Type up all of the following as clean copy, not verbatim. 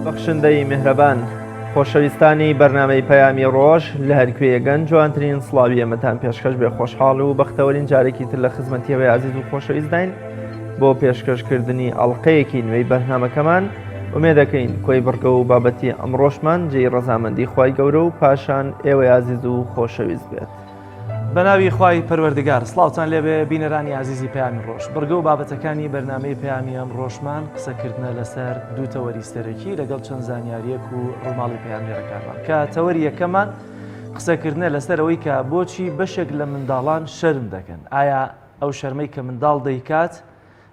بەخشندەی میهرەبان خۆشەویستانی بەرنامەی پەیامی ڕۆژ لە هەرکوێیە گەنج جوانترین سڵاوی ئەمەتان پێشکەش بێ. خۆشحاڵ و بەختەوەرین جارێکی تر لە خزمەتیەوەی عزیز و خۆشەویستداین بۆ پێشکەشکردنی ئەڵلقەیەکی نوێی بەرنامەکەمان. ومێ دەکەین کۆی بڕگە و بابەتی ئەمڕۆشمان جێی ڕەزامەندی خوای گەورە و پاشان ئێوەی عزیز و خۆشەویست بێت. بەناوی خوای پەروەردگار سڵاوتان لێبێ بینەرانی عزیزی پەیامی ڕۆژ. بڕگە و بابەتەکانی بەرنامەی پەیامی ئەم ڕۆژمان قسەکردنە لەسەر دوو تەوەری سەرەکی لەگەڵ چەند زانیاریەک و ڕۆماڵی پەیامبەرەکانمان کە تەوەری یەکەمان قسەکردنە لەسەرەوەی کە بۆچی بەشێک لە منداڵان شەرم دەکەن. ئایا ئەو شەرمەی کە منداڵ دەیکات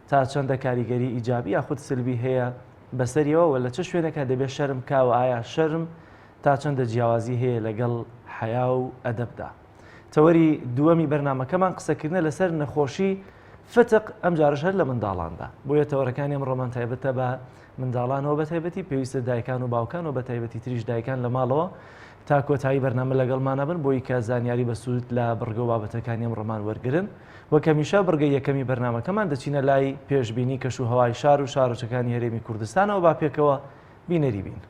تا چەندە کاریگەری ئیجابی یاخود سلبی هەیە بەسەریەوە و لە چه شوێنێکە دەبێت شەرم کاوە؟ ئایا شەرم تا چەندە جیاوازی هەیە لەگەڵ حیا و ئەدەبدا؟ تەوەری دووەمی بەرنامەکەمان قسەکردنە لەسەر نەخۆشی فتق ئەم جارش هەر لە منداڵاندا. بۆیە تەوەرەکانی ئەمڕۆمان تایبەتە بە منداڵانەوە بە تایبەتی پێویستە دایکان و باوکان و بە تایبەتی تریش دایکان لە ماڵەوە تا کۆتایی بەرنامە لەگەڵمانە بن بۆی کە زانیاری بەسوود لە بڕگە و بابەتەکانی ئەمڕۆمان وەرگرن. وەک هەمیشە بڕگەی یەکەمی بەرنامەکەمان دەچینە لای پێشبینی کەش و هەوای شار و شارۆچەکانی هەرێمی کوردستانەوە با پێکەوە بینەری بین.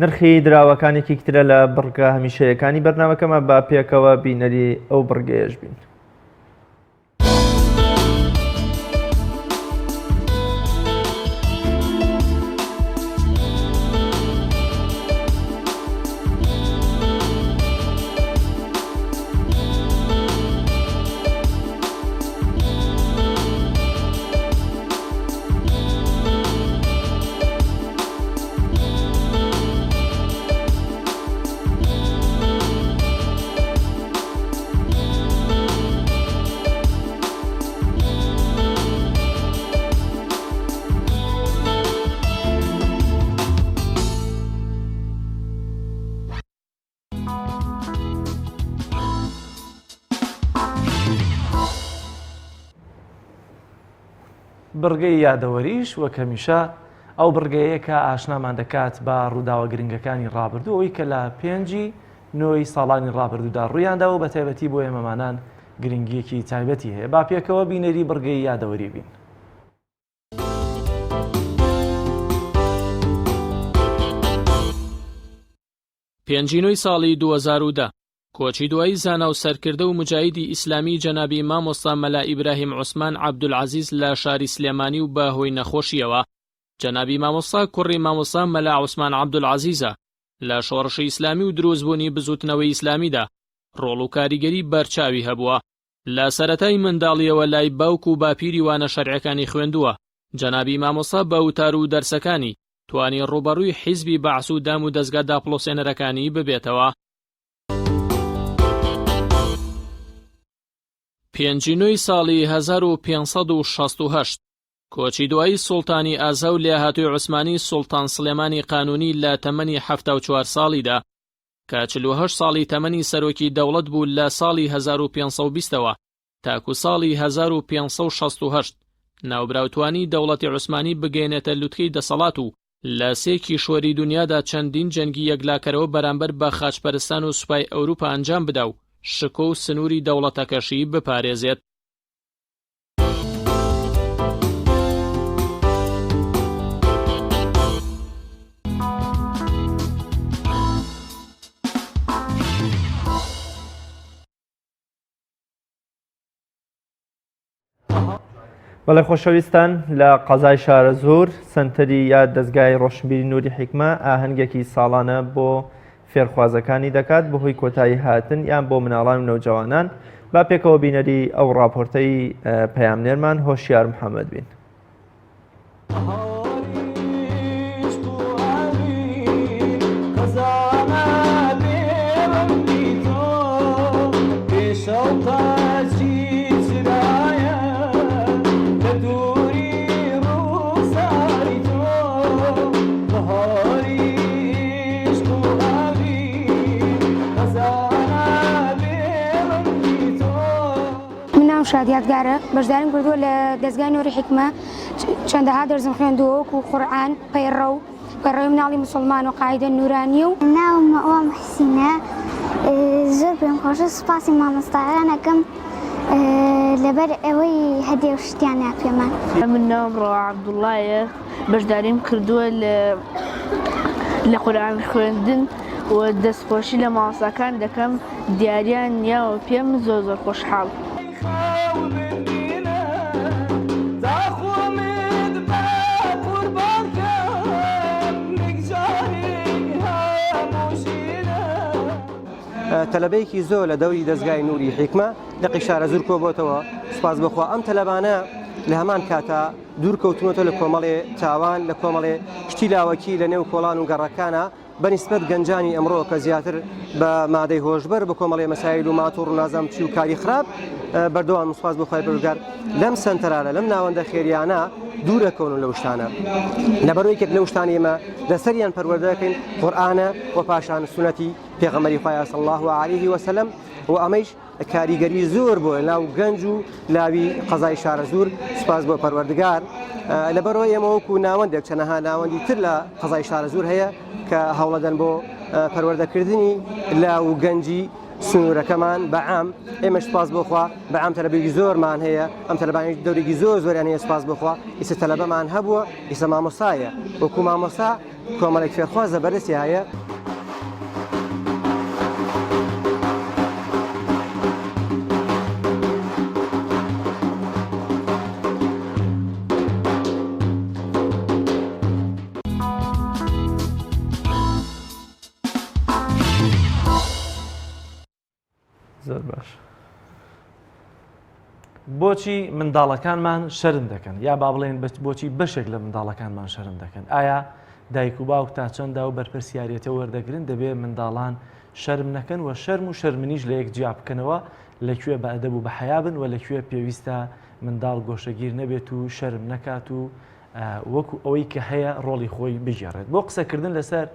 نرخی دراوەکانێکی کترە لە بڕگە هەمیشەیەکانی بەرنامەکەمە با پێکەوە بینەری ئەو بڕگەیەش بین. بڕگەی یادەوەریش وەک هەمیشە ئەو بڕگەیە کە ئاشنامان دەکات بە ڕووداوە گرنگەکانی ڕابردوو ئەوەی کە لە 5 نۆی ساڵانی ڕابردوودا ڕوویاندا و بە تایبەتی بۆ ئێمەمانان گرنگیەکی تایبەتی هەیە. با پێکەوە بینەری بڕگەی یادەوەری بین. پێنجینۆی ساڵی 2010 کۆچی دوایی زانا و سەرکردە و مجاهیدی ئیسلامی جەنابی مامۆستا مەلا ئیبراهیم عوسمان عەبدولعەزیز لە شاری سلێمانی و بە هۆی نەخۆشیەوە جەنابی مامۆستا کوڕی مامۆستا مەلا عوسمان عەبدولعەزیزە لە شۆڕشی ئیسلامی و دروستبوونی بزوتنەوەی ئیسلامیدا ڕۆڵ و کاریگەری بەرچاوی هەبووە. لە سەرەتای منداڵیەوە لای باوک و باپیری وانە شەرعەکانی خوێندووە. جەنابی مامۆستا بە وتار و دەرسەکانی توانی ڕوبەڕووی حیزبی بەعس و دام و دەستگا داپڵۆسێنەرەکانی ببێتەوە. پێنجینۆی ساڵی 1568 کۆچی دوایی سوڵتانی ئازا و لێهاتووی عوسمانی سوڵتان سلێمانی قانونی لە تەمەنی 74 ساڵیدا کە 48 ساڵی تەمەنی سەرۆکی دەوڵەت بوو لە ساڵی 1520ەوە تاکو ساڵی 1568 ناوبراوتوانی دەوڵەتی عوسمانی بگەێنێتە لوتکەی دەسەڵات و لە سێکی شۆری دنیادا چەندین جەنگی یەکلاکەرەوە بەرامبەر بە خاچپەرستان و سوپای ئەوروپا ئەنجام بدا و شکۆ و سنووری دەوڵەتەکەشی بپارێزێت. بەڵێ خۆشەویستان لە قەزای شارە زۆر سنتەری یا دەستگای ڕۆشنبیری نووری حیکمە ئاهەنگێکی ساڵانە بۆ فێرخوازەکانی دەکات بەهۆی کۆتایی هاتن یان بۆ مناڵان و نەوجەوانان. با پێکەوە بینەری ئەو ڕاپۆرتەی پەیامنێرمان هۆشیار محەممەد بین. شادیاتگارە بەشداریم کردووە لە دەستگای نووری حیکمە چەندەها دەرزم خوێندووە وەکو قورئان پەیڕەوی مناڵی مسلمان و قاعیدە نورانی و ناوم ئەوام حسینە زۆر پێم خۆشە سوپاسی مامۆستایانەکەم لەبەر ئەوەی هەدیە و شتیانە پێمان. من ناوم ڕەوا عەبدوڵڵایە بەشداریم کردووە لە قورئان خوێندن و دەستخۆشی لە مامۆستاکان دەکەم دیاریان نیاوە پێم زۆر خۆشحاڵ. تەلەبەیەکی زۆر لە دەوری دەستگای نووری حیکمە لە قیشارە زۆر کۆبۆتەوە سوپاس بخوا ئەم تەلەبانە لە هەمان کاتا دوورکەوتونەوە لە کۆمەڵێ تاوان لە کۆمەڵێ شتی لاوەکی لە نێو کۆڵان و گەڕەکانە بەنسبەت گەنجانی ئەمڕۆ کە زیاتر بە مادەی هۆشبەر بە کۆمەڵێ مەسایل و ماتۆڕ و نازەمچی و کاری خراپ بەردەوام سوپاس بخوای پەروەردگار لەم سنتەرانە لەم ناوەندە خێریانە دوورەکەون و لەو شتانە لەبەرەوەی یەک لەو شتانی ئێمە دەسەریان پەروەردە دەکەین قورئانە و پاشان سونەتی پێغەمبەری خوا صلی الله علیه وسلم و ئەمەش کاریگەری زۆر بۆ ناو گەنج و لاوی قەزای شارە زۆر سوپاس بۆ پەروەردگار لەبەرەوەی ئێمە وەکو ناوەندێک چەنەها ناوەندی تر لە قەزای شارە زۆر هەیە کە هەوڵەدەن بۆ پەروەردەکردنی لاو گەنجی سنوورەکەمان بەعام ئێمە سوپاس بۆخوا بەعام تەلەبێکی زۆرمان هەیە ئەم تەلەبانی دەورێکی زۆریان هەیە سوپاس بۆخوا ئیسە تەلەبەمان هەبووە ئیسە مامۆستایە وەکو مامۆستا کۆمەڵێک فێرخوازە بەرزی هەیە. زۆر باش. بۆچی منداڵەکانمان شەرم دەکەن یا با بڵێن بۆچی بەشێک لە منداڵەکانمان شەرم دەکەن؟ ئایا دایک و باوک تا چەنددا و بەرپرسیارەتە وەردەگرن دەبێت منداڵان شەرم نەکەن و شەرم و شەرمنیش لە یەک جیا بکەنەوە لەکوێ بە ئەدەب و بە حیا بن و لەکوێ پێویستە منداڵ گۆشەگیر نەبێت و شەرم نەکات و وەکو ئەوەی کە هەیە ڕۆڵی خۆی بگێڕێت. بۆ قسەکردن لەسەر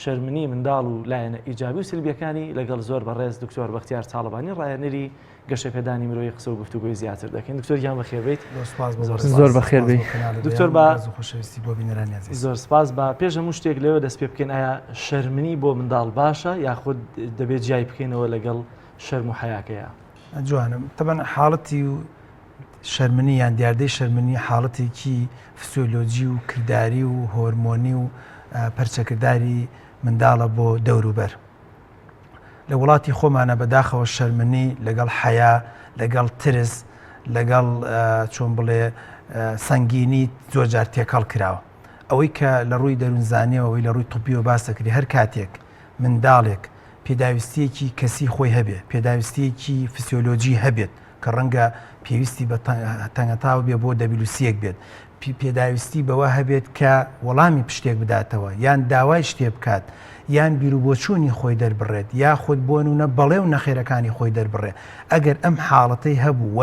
شەرمنی منداڵ و لایەنە ئیجابی و سلبیەکانی لەگەڵ زۆر بەڕێز دکتۆر بەختیار چاڵەبانی ڕایەنەری گەشەپێدانی مرۆیی قسە و گفتوگۆی زیاتر دەکەین. دکتۆر گیان بەخێر بیت. زۆر بەخێر بی. دکتۆر بە زۆر سپاس بە پێش هەموو شتێک لەوە دەست پێ بکەین ئایا شەرمنی بۆ منداڵ باشە یاخود دەبێت جای بکەینەوە لەگەڵ شەرم و حەیاکەیە؟ جوانم طبعا حاڵەتی و شەرمنی یان دیاردەی شەرمنی حاڵەتێکی فسیۆلۆجی و کردداری و هۆرمۆنی و پەرچەکردداری منداڵە بۆ دەوروبەر. لە وڵاتی خۆمانە بەداخەوە شەرمنی لەگەڵ حەیا لەگەڵ ترس لەگەڵ چۆن بڵێ سەنگینی زۆر جار تێکەڵ کراوە. ئەوەی کە لە ڕووی دەروونزانیەوە ئەوەی لە ڕووی توپیەوە باسەکری هەر کاتێک منداڵێک پێداویستیەکی کەسی خۆی هەبێت پێداویستیەکی فسیۆلۆجی هەبێت کە ڕەنگە پێویستی بە تەنگەتاو بێ بۆ دەبیلوسیەک بێت پێداویستی بەوە هەبێت کە وەڵامی پشتێک بداتەوە یان داوای شتێ بکات یان بیرروبۆچوونی خۆی دەربڕێت یا خودت بۆ نونە بەڵێ و نەخێرەکانی خۆی دەربڕێت. ئەگەر ئەم حاڵەتەی هەبوو و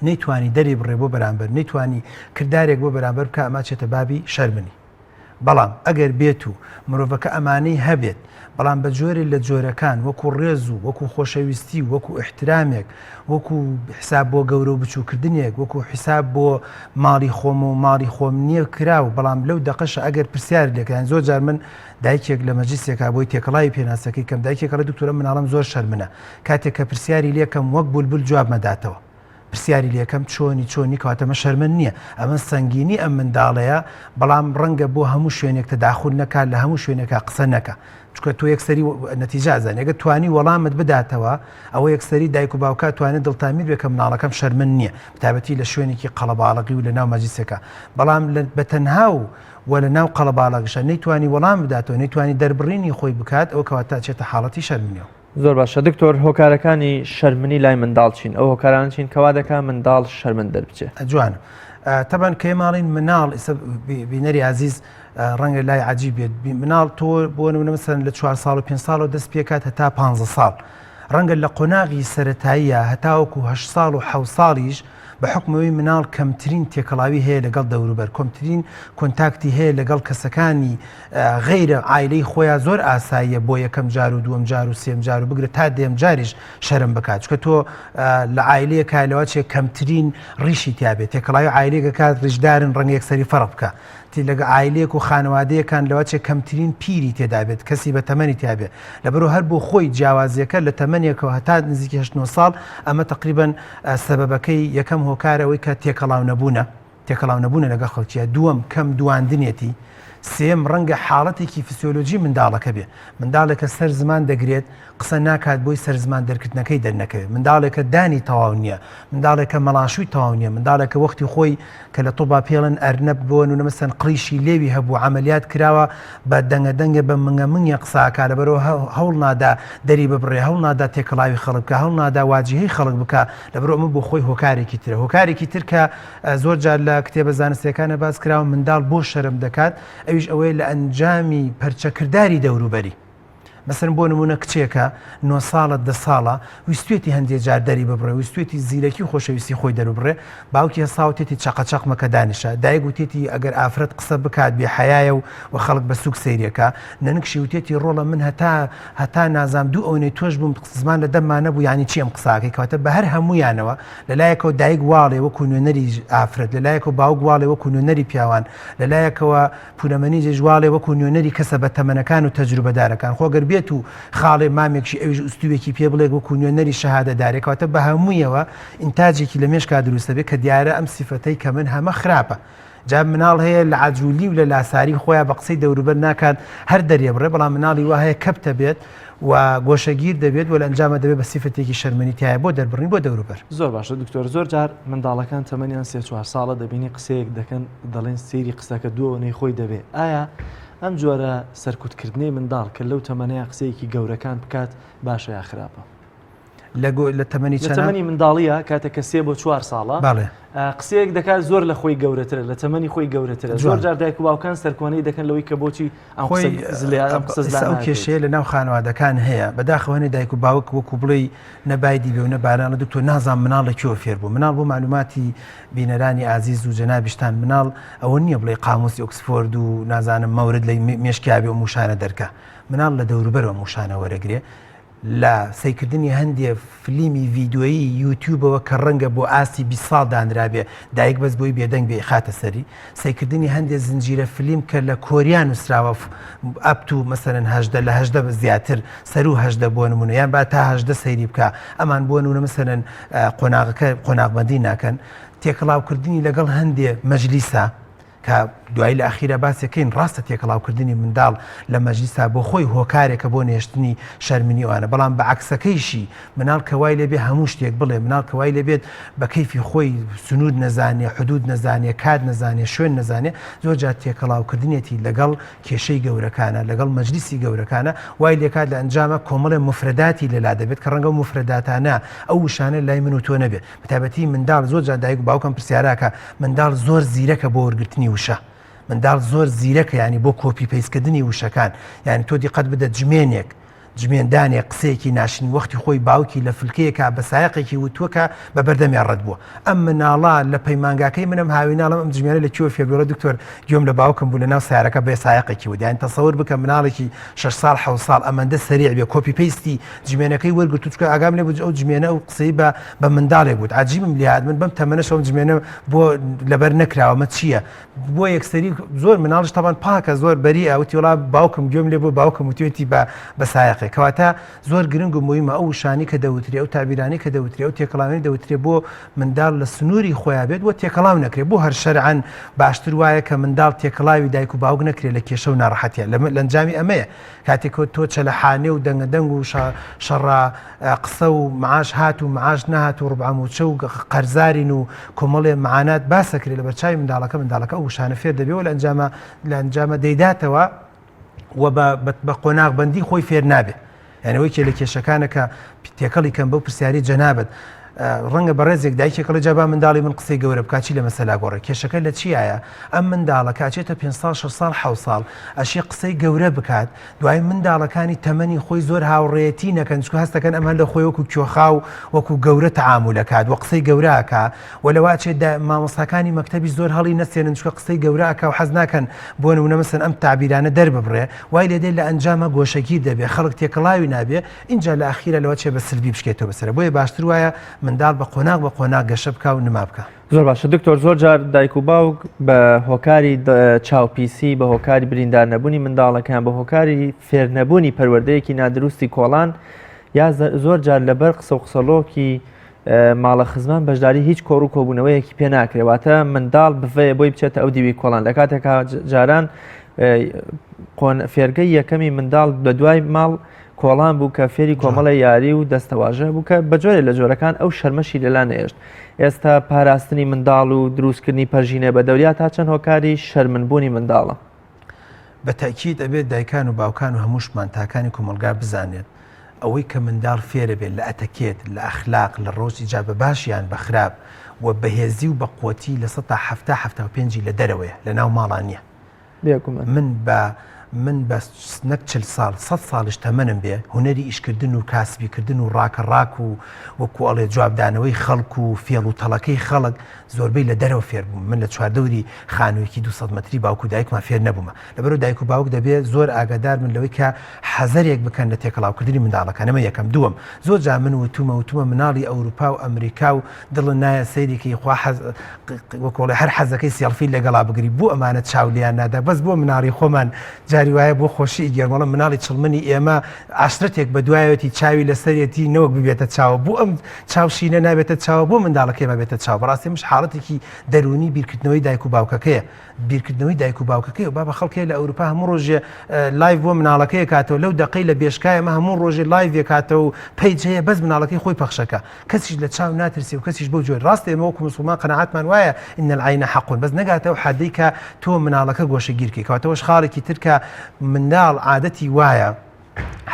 نەیتوانی دەری بڕێ بۆ بەرامبەر نەیتوانی کردارێک بۆ بەرامبەر بکە ئەمە چێتە بابی شەرمنی بەڵام ئەگەر بێت و مرۆڤەکە ئەمانەی هەبێت بەڵام بە جۆرێک لە جۆرەکان وەکو ڕێز و وەکو خۆشەویستی وەکو احترامێک وەکو حساب بۆ گەورە و بچووکردنێک وەکو حساب بۆ ماڵی خۆم و ماڵی خۆم نییە کراوە بەڵام لەو دەقەشە ئەگەر پرسیار لێکیان زۆر جار من دایکێک لە مەجلیسێکا بۆی تێکەڵای پێناسەکەی کەم دایکێکە لە دکتۆرە مناڵم زۆر شەرمنە کاتێک کە پرسیاری لێکم وەک بولبول جواب مەداتەوە پرسیاری لێکم چۆنی کاتەمە شەرمن نییە ئەمە سەنگینی ئەم منداڵەیە بەڵام ڕەنگە بۆ هەموو شوێنێک تەداخل نەکات لە هەموو شوێنێکا قسە نەکە چکە تۆ یەکسەری نەتیجە زانێ ئەگە توانی وەڵامت بداتەوە ئەوە یەکسەری دایک و باوکە توانێت دڵتامیر بێ کە مناڵەکەم شەرمن نییە بتابەتی لە شوێنێکی قەڵەباڵغی و لە ناو مەجلیسێکە بەڵام بە تەنها و لە ناو قەڵەباڵغیشە نەیتوانی وەڵام بداتەوە نەیتوانی دەربڕینی خۆی بکات ئەو کەواتە چێتە حاڵەتی شەرمنیەوە. زۆر باشە دکتۆر هۆکارەکانی شەرمنی لای منداڵ چین ئەو هۆکاران چین کەوا دەکا منداڵ شەرمن دەربچێت جوانە تەبەن کە ماڵین مناڵ بینەری عزیز ڕەنگە لای عجیب بێت مناڵ تۆ بۆ نمونە مەسەن لە 4 ساڵ و 5 ساڵەوە دەست پێکات هەتا 15 ساڵ ڕەنگە لە قۆناغی سەرەتاییە هەتاوەکو 8 ساڵ و 7 ساڵیش بە حکمەوەی مناڵ کەمترین تێکەڵاوی هەیە لەگەڵ دەوروبەر کۆمترین کۆنتاکتی هەیە لەگەڵ کەسەکانی غەیرە ئایلەی خۆیان زۆر ئاساییە بۆ یەکەم جار و دووەم جار و سێم جار و بگرە تا دێم جاریش شەرم بکات چکە تۆ لە ئایلەیە کایلەوە چێ کەمترین ڕیشی تیابێت تێکەڵاوی ئایلەیەکە کات ڕیشدارن ڕەنگە یەکسەری فەرق بکە لەگە ئایلەیەک و خانەوادەیەکان لەوە چێ کەمترین پیری تێدابێت کەسی بە تەمەنی تیابێت لەبەرەوە هەر بۆ خۆی جیاوازیەکە لە تەمەنێکەوە هەتا نزیکی 8 ساڵ ئەمە تقریبا سەبەبەکەی یەکەم هۆکارەوەی کە تێکەڵاو نەبوونە لەگە خەڵکیە دووەم کەم دواندنێتی سێم ڕەنگە حاڵەتێکی فسیۆلۆژی منداڵەکە بێ منداڵێکە سەر زمان دەگرێت قسە ناکات بۆی سەر زمان دەرکردنەکەی دەرنەکەوێت منداڵێکە دانی تەواو نییە منداڵێکە مەڵاشووی تەواو نییە منداڵێکە وەختی خۆی کە لە تۆ با پێڵن ئەرنەب بۆن و نەمەسەن قڕیشی لێوی هەبوو عملیات کراوە بە دەنگە بە منگە قساکە لەبەرەوە هەوڵ نادا دەری ببڕێ هەوڵ نادا تێکەڵاوی خەڵک بکە هەوڵ نادا واجهەی خەڵک بکە لەبەرەوە ئەمە بۆ خۆی هۆکارێکی ترە هۆکارێکی تر کە زۆر جار لە کتێبە زانستیەکانە باس کراوە منداڵ بۆ شەرم دەکات ئەویش ئەوەی لە ئەنجامی پەرچەکردداری دەوروبەری مەسەرن بۆ نمونە کچێکە 9 ساڵە 10 ساڵە ویستێتی هەندێک جار دەری ببڕێ ویستێتی زیرەکی خۆشەویستی خۆی دەروبڕێ باوکی هەساوتێتی چقەچەقمەکە دانیشە دایک وتێتی ئەگەر ئافرەت قسە بکات بێ حەیایە و خەڵک بە سوک سەیرەکە نەنکشی وتێتی ڕۆڵە من هەتا نازام دوو ئەوەی تۆش بووم زمان لە دەمانە بوو ینی چیم قساکەی کەواتە بە هەر هەموویانەوە لەلایەکەوە دایک واڵێ وەکو نوێنەری ئافرەت لەلایەکەوە باوک واڵێ وەکو نوێنەری پیاوان لەلایەکەوە پونەمەنی جێژواڵێ وەکو نوێنەری کەسە بە تەمەنەکان و تەجروبەدارەکان خۆگەر بێت و خاڵێ مامێکشی ئەویش ئوستوێکی پێ بڵێ وەکو نوێنەری شەهادەدارێکەوەتە بە هەموویەوە ئینتاجێکی لە مێشکا دروستە بێت کە دیارە ئەم سیفەتەی کە من هەمە خراپە جا مناڵ هەیە لە عجوولی و لە لاساری خۆیان بە قسەی دەوروبەر ناکات هەر دەریێبڕێ بەڵام مناڵی وا هەیە کەپتە بێت و گۆشەگیر دەبێت و لە ئەنجامە دەبێت بە سیفەتێکی شەرمەنیتیایە بۆ دەربڕین بۆ دەوروبەر زۆر باشە دکتۆر زۆر جار منداڵەکان تەمەنیان 3-4 ساڵە دەبینی قسەیەک دەکەن دەڵێن سەیری قسەکە دووەوەی خۆی دەبێت ئایا ئەم جۆرە سەرکوتکردنی منداڵ کە لەو تەمەنەیە قسەیەکی گەورەکان بکات باشە یا خراپە لە تەمەنی منداڵیە کاتێک کە 3 بۆ 4 ساڵە قسەیەک دەکات زۆر لە خۆی گەورەترە لە تەمەنی خۆی گەورەترە زۆر جار دایک و باوکان سەرکۆنەی دەکەن لەوەی کە بۆچی ئەو کێشەیە لە ناو خانەوادەکان هەیە بەداخەوەنی دایک و باوک وەکو بڵێ نەبایدی بێ و نەبارانە دکتۆر نازان مناڵ لەکوێوە فێر بوو مناڵ بۆ معلوماتی بینەرانی عزیز و جەنابیشتان مناڵ ئەوە نییە بڵێ قاموسی ئۆکسفۆرد و نازانم مەورد لە مێشکیابێ و موشانە دەرکە مناڵ لە دەوروبەرەوە موشانە وەرەگرێ لە سەیکردنی هەندێک فلیمی ڤیددیۆیی یوتیوبەوە کە ڕەنگە بۆ ئاسی 20 ساڵ دانرابێ دایک بەس بۆی بێدەنگ بێ خاتە سەری سەیکردنی هەندێک زنجیرە فلیم کە لە کۆریان نووسراوە ئەپتو مەسەرەن هەژدە لە هەژدە بە زیاتر سەر و هەژدە بۆ نمونە یان با تا هەژدە سەیری بکە ئەمان بۆ نمونە مەسەرەن قۆناغبەندی ناکەن تێکەڵاوکردنی لەگەڵ هەندێک مەجلیسە کە دوای لە ئەخیرە باسێکەین ڕاستە تێکەڵاوکردنی منداڵ لە مەجلیسا بۆ خۆی هۆکارێکە بۆ نێشتنی شەرمنیوانە بەڵام بە عکسەکەیشی مناڵ کەوای لێبێ هەموو شتێک بڵێ مناڵ کەوای لێبێت بە کەیفی خۆی سنوود نەزانێ حدود نەزانێ کات نەزانێ شوێن نەزانێ زۆر جار تێکەڵاوکردنێتی لەگەڵ کێشەی گەورەکانە لەگەڵ مەجلیسی گەورەکانە وای لێکات لە ئەنجامە کۆمەڵێ مفرداتی لەلا دەبێت کە ڕەنگە مفرداتانە ئەو وشانە لای من و تۆ نەبێت بەتایبەتی منداڵ زۆر جار دایک و باوکم پرسیاراکە منداڵ زۆر زیرەکە بۆ وەرگرتنی وشە منداڵ زۆر زیرەکە ینی بۆ کۆپی پەیسکردنی وشەکان یعنی تۆ دیقەت بدە جمێنێک جمێندانێ قسەیەکی ناشنی وەختی خۆی باوکی لە فلکەیەکە بە سایقێکی وتووەکە بە بەردەمی ڕەت بووە ئەم مناڵە لە پەیمانگاکەی منم هاویناڵم ئەم جمێنە لە کیوە فێبرۆرە دکتۆر گوێم لە باوکم بوو لە ناو سیارەکە بێ سایقێکی ودیان تەسەور بکە مناڵێکی 6 ساڵ 7 ساڵ ئەمەندە سەریع بێ کۆپی پەیستی جمێنەکەی وەرگرت توچکە ئاگام لێ بوو ئەو جمێنە ئەو قسەی بە منداڵێک بوو عجیبم لێهات من بەم تەمەنەش ئەو جمێنە بۆ لەبەر نەکراوەمە چییە بۆ یەکسەری زۆر مناڵش تەبان پاکە زۆر بەری ئەوتی وڵا باوکم گوێم لێ بۆ باوکم وتوێتی بە سایقێک کەواتە زۆر گرنگ و مهمە ئەو شانی کە دەوتری ئەو تابیرانی کە دەوتری ئەو تێکەڵاوی دەوترێ بۆ منداڵ لە سنووری خۆیان بێت بۆ تێکەڵاو نەکرێت بۆ هەر شەرعەن باشتر وایە کە منداڵ تێکەڵاوی دایک و باوک نەکرێت لە کێشە و ناڕەحەتیە لە ئەنجامی ئەمەیە کاتێک تۆ چەلەحانێ و دەنگەدەنگ و شەڕا قسە و معاش هات و معاش نهات و ڕبعموچە و قەرزارین و کۆمەڵێ معانات باسەکرێت لە بەرچاوی منداڵەکە ئەو شانە فێر دەبێت لە ئەنجامە دەیداتەوە و بە قۆناغبەندی خۆی فێر نابێت یانەوەی کێ لە کێشەکانە کە تێکەڵی کەم بەو پرسیاری جەنابەت ڕەنگە بە ڕێزێک دایکێکڵی جابا منداڵی من قسەی گەورە بکچی لە مەسەلا گۆڕێ کێشەکە لە چیایە ئەم منداڵە کاچێتە 5 ساڵ 6 ساڵ 7 ساڵ ئەشی قسەی گەورە بکات دوای منداڵەکانی تەمەنی خۆی زۆر هاوڕێتی نەکەن چکو هەستەکەن ئەمە لە خۆی وەکو کێخاو وەکو گەورە تەعامولەکات وە قسەی گەوراکە و لەواچێت مامۆستاکانی مەکتەبی زۆر هەڵی نەسێنن چکە قسەی گەوراکە و حەز ناکەن بۆ نمونە مەسەن ئەم تعبیرانە دەرببڕێ وای لێدێ لە ئەنجامە گۆشەگیر دەبێ خەڵک تێکەڵاوی نابێ اینجا لە ئەخیرە لەوەچێ بە سلبی بشکێتەوە بەسەر بۆیە باشتر وایە منداڵ بە قۆناغ بە قۆناغ گەشە بکە و نما بکە زۆر باشە دکتۆر زۆر جار دایک و باوک بە هۆکاری چاوپیسی بە هۆکاری بریندار نەبوونی منداڵەکان بە هۆکاری فێرنەبوونی پەروەردەیەکی نادروستی کۆڵان یا زۆر جار لەبەر قسە و قسەڵۆکی ماڵە خزمان بەشداری هیچ کۆڕ و کۆبوونەوەیەکی پێ ناکرێتواتە منداڵ بفەیە بۆی بچێتە ئەو دیوی کۆڵان لە کاتێکا جاران فێرگەی یەکەمی منداڵ بە دوای ماڵ کۆڵان بوو کە فێری کۆمەڵە یاری و دەستەواژە بوو کە بە جۆرێ لە جۆرەکان ئەو شەرمەشی لەلا نەهێشت ئێستا پاراستنی منداڵ و دروستکردنی پەرژینە بە دەوریا تا چەند هۆکاری شەرمنبوونی منداڵە بە تاکید ئەبێت دایکان و باوکان و هەمووشمان تاکانی کۆمەلگا بزانێت ئەوەی کە منداڵ فێرە بێت لە ئەتەکێت لە ئەخلاق لە ڕۆژی جا بە باشیان بە خراپ و بەهێزی و بە قوتی لە 175 لە دەرەوەیە لە ناو ماڵان نییە من بە نەک 40 ساڵ 100 ساڵش تەمەنم بێ هوەری ئیشکردن و کاسبیکردن و ڕاکەڕاک و وەکو ئەڵێ جوابدانەوەی خەڵک و فێڵ و تەڵەکەی خەڵک زۆربەی لە دەرەوە فێر بووم من لە چواردەوری خانوویەکی 200 مەتری باوکو دایکمان فێر نەبوومە لەبەرەوە دایک و باوک دەبێت زۆر ئاگادار من لەوەی کە حەزەرێک بکەن لە تێکەڵاوکردنی منداڵەکان ئەمە یەکەم دووەم زۆر جا من وتومە مناڵی ئەوروپا و ئەمریکا و دڵن نایە سەیرێکی خوا وەکۆڵێ هەر حەزەکەی سیڵفی لەگەڵا بگری بۆ ئەمانە چاولیان نادا بەس بۆ مناڵی خۆمان جاری وایە بۆ خۆشی گێرمەڵە مناڵی چڵمنی ئێمە عاشرەتێک بە دوایەتی چاوی لەسەرەتی نەوەک ببێتە چاوە بۆ ئەم چاوشینە نابێتە چاوە بۆ منداڵەکەی بێتە چاو بەڕاستی مش حاڵەتێکی دەرونی بیرکردنەوەی دایک و باوکەکەیە بیرکردنەوەی دایک و باوکەکەی و با بە خەڵکێ لە ئەوروپا هەموو ڕۆژێ لایڤ بۆ مناڵەکەی کاتەوە لەو دقەی لە بێشکایە ئەمە هەموو ڕۆژێ لایڤ کاتەوە و پەیج هەیە بەس مناڵەکەی خۆی پەخشەکە کەسیش لە چاو ناترسی و کەسیش بۆ جۆر ڕاستە ئێمە وەکو موسڵمان قەناعەتمان وایە ئین العین حەق بەس نەگاتەوە حەدەی کە تۆ مناڵەکە گۆشەگیرکەی کەواتەوەش خاڵێکی ترکە منداڵ عادەتی وایە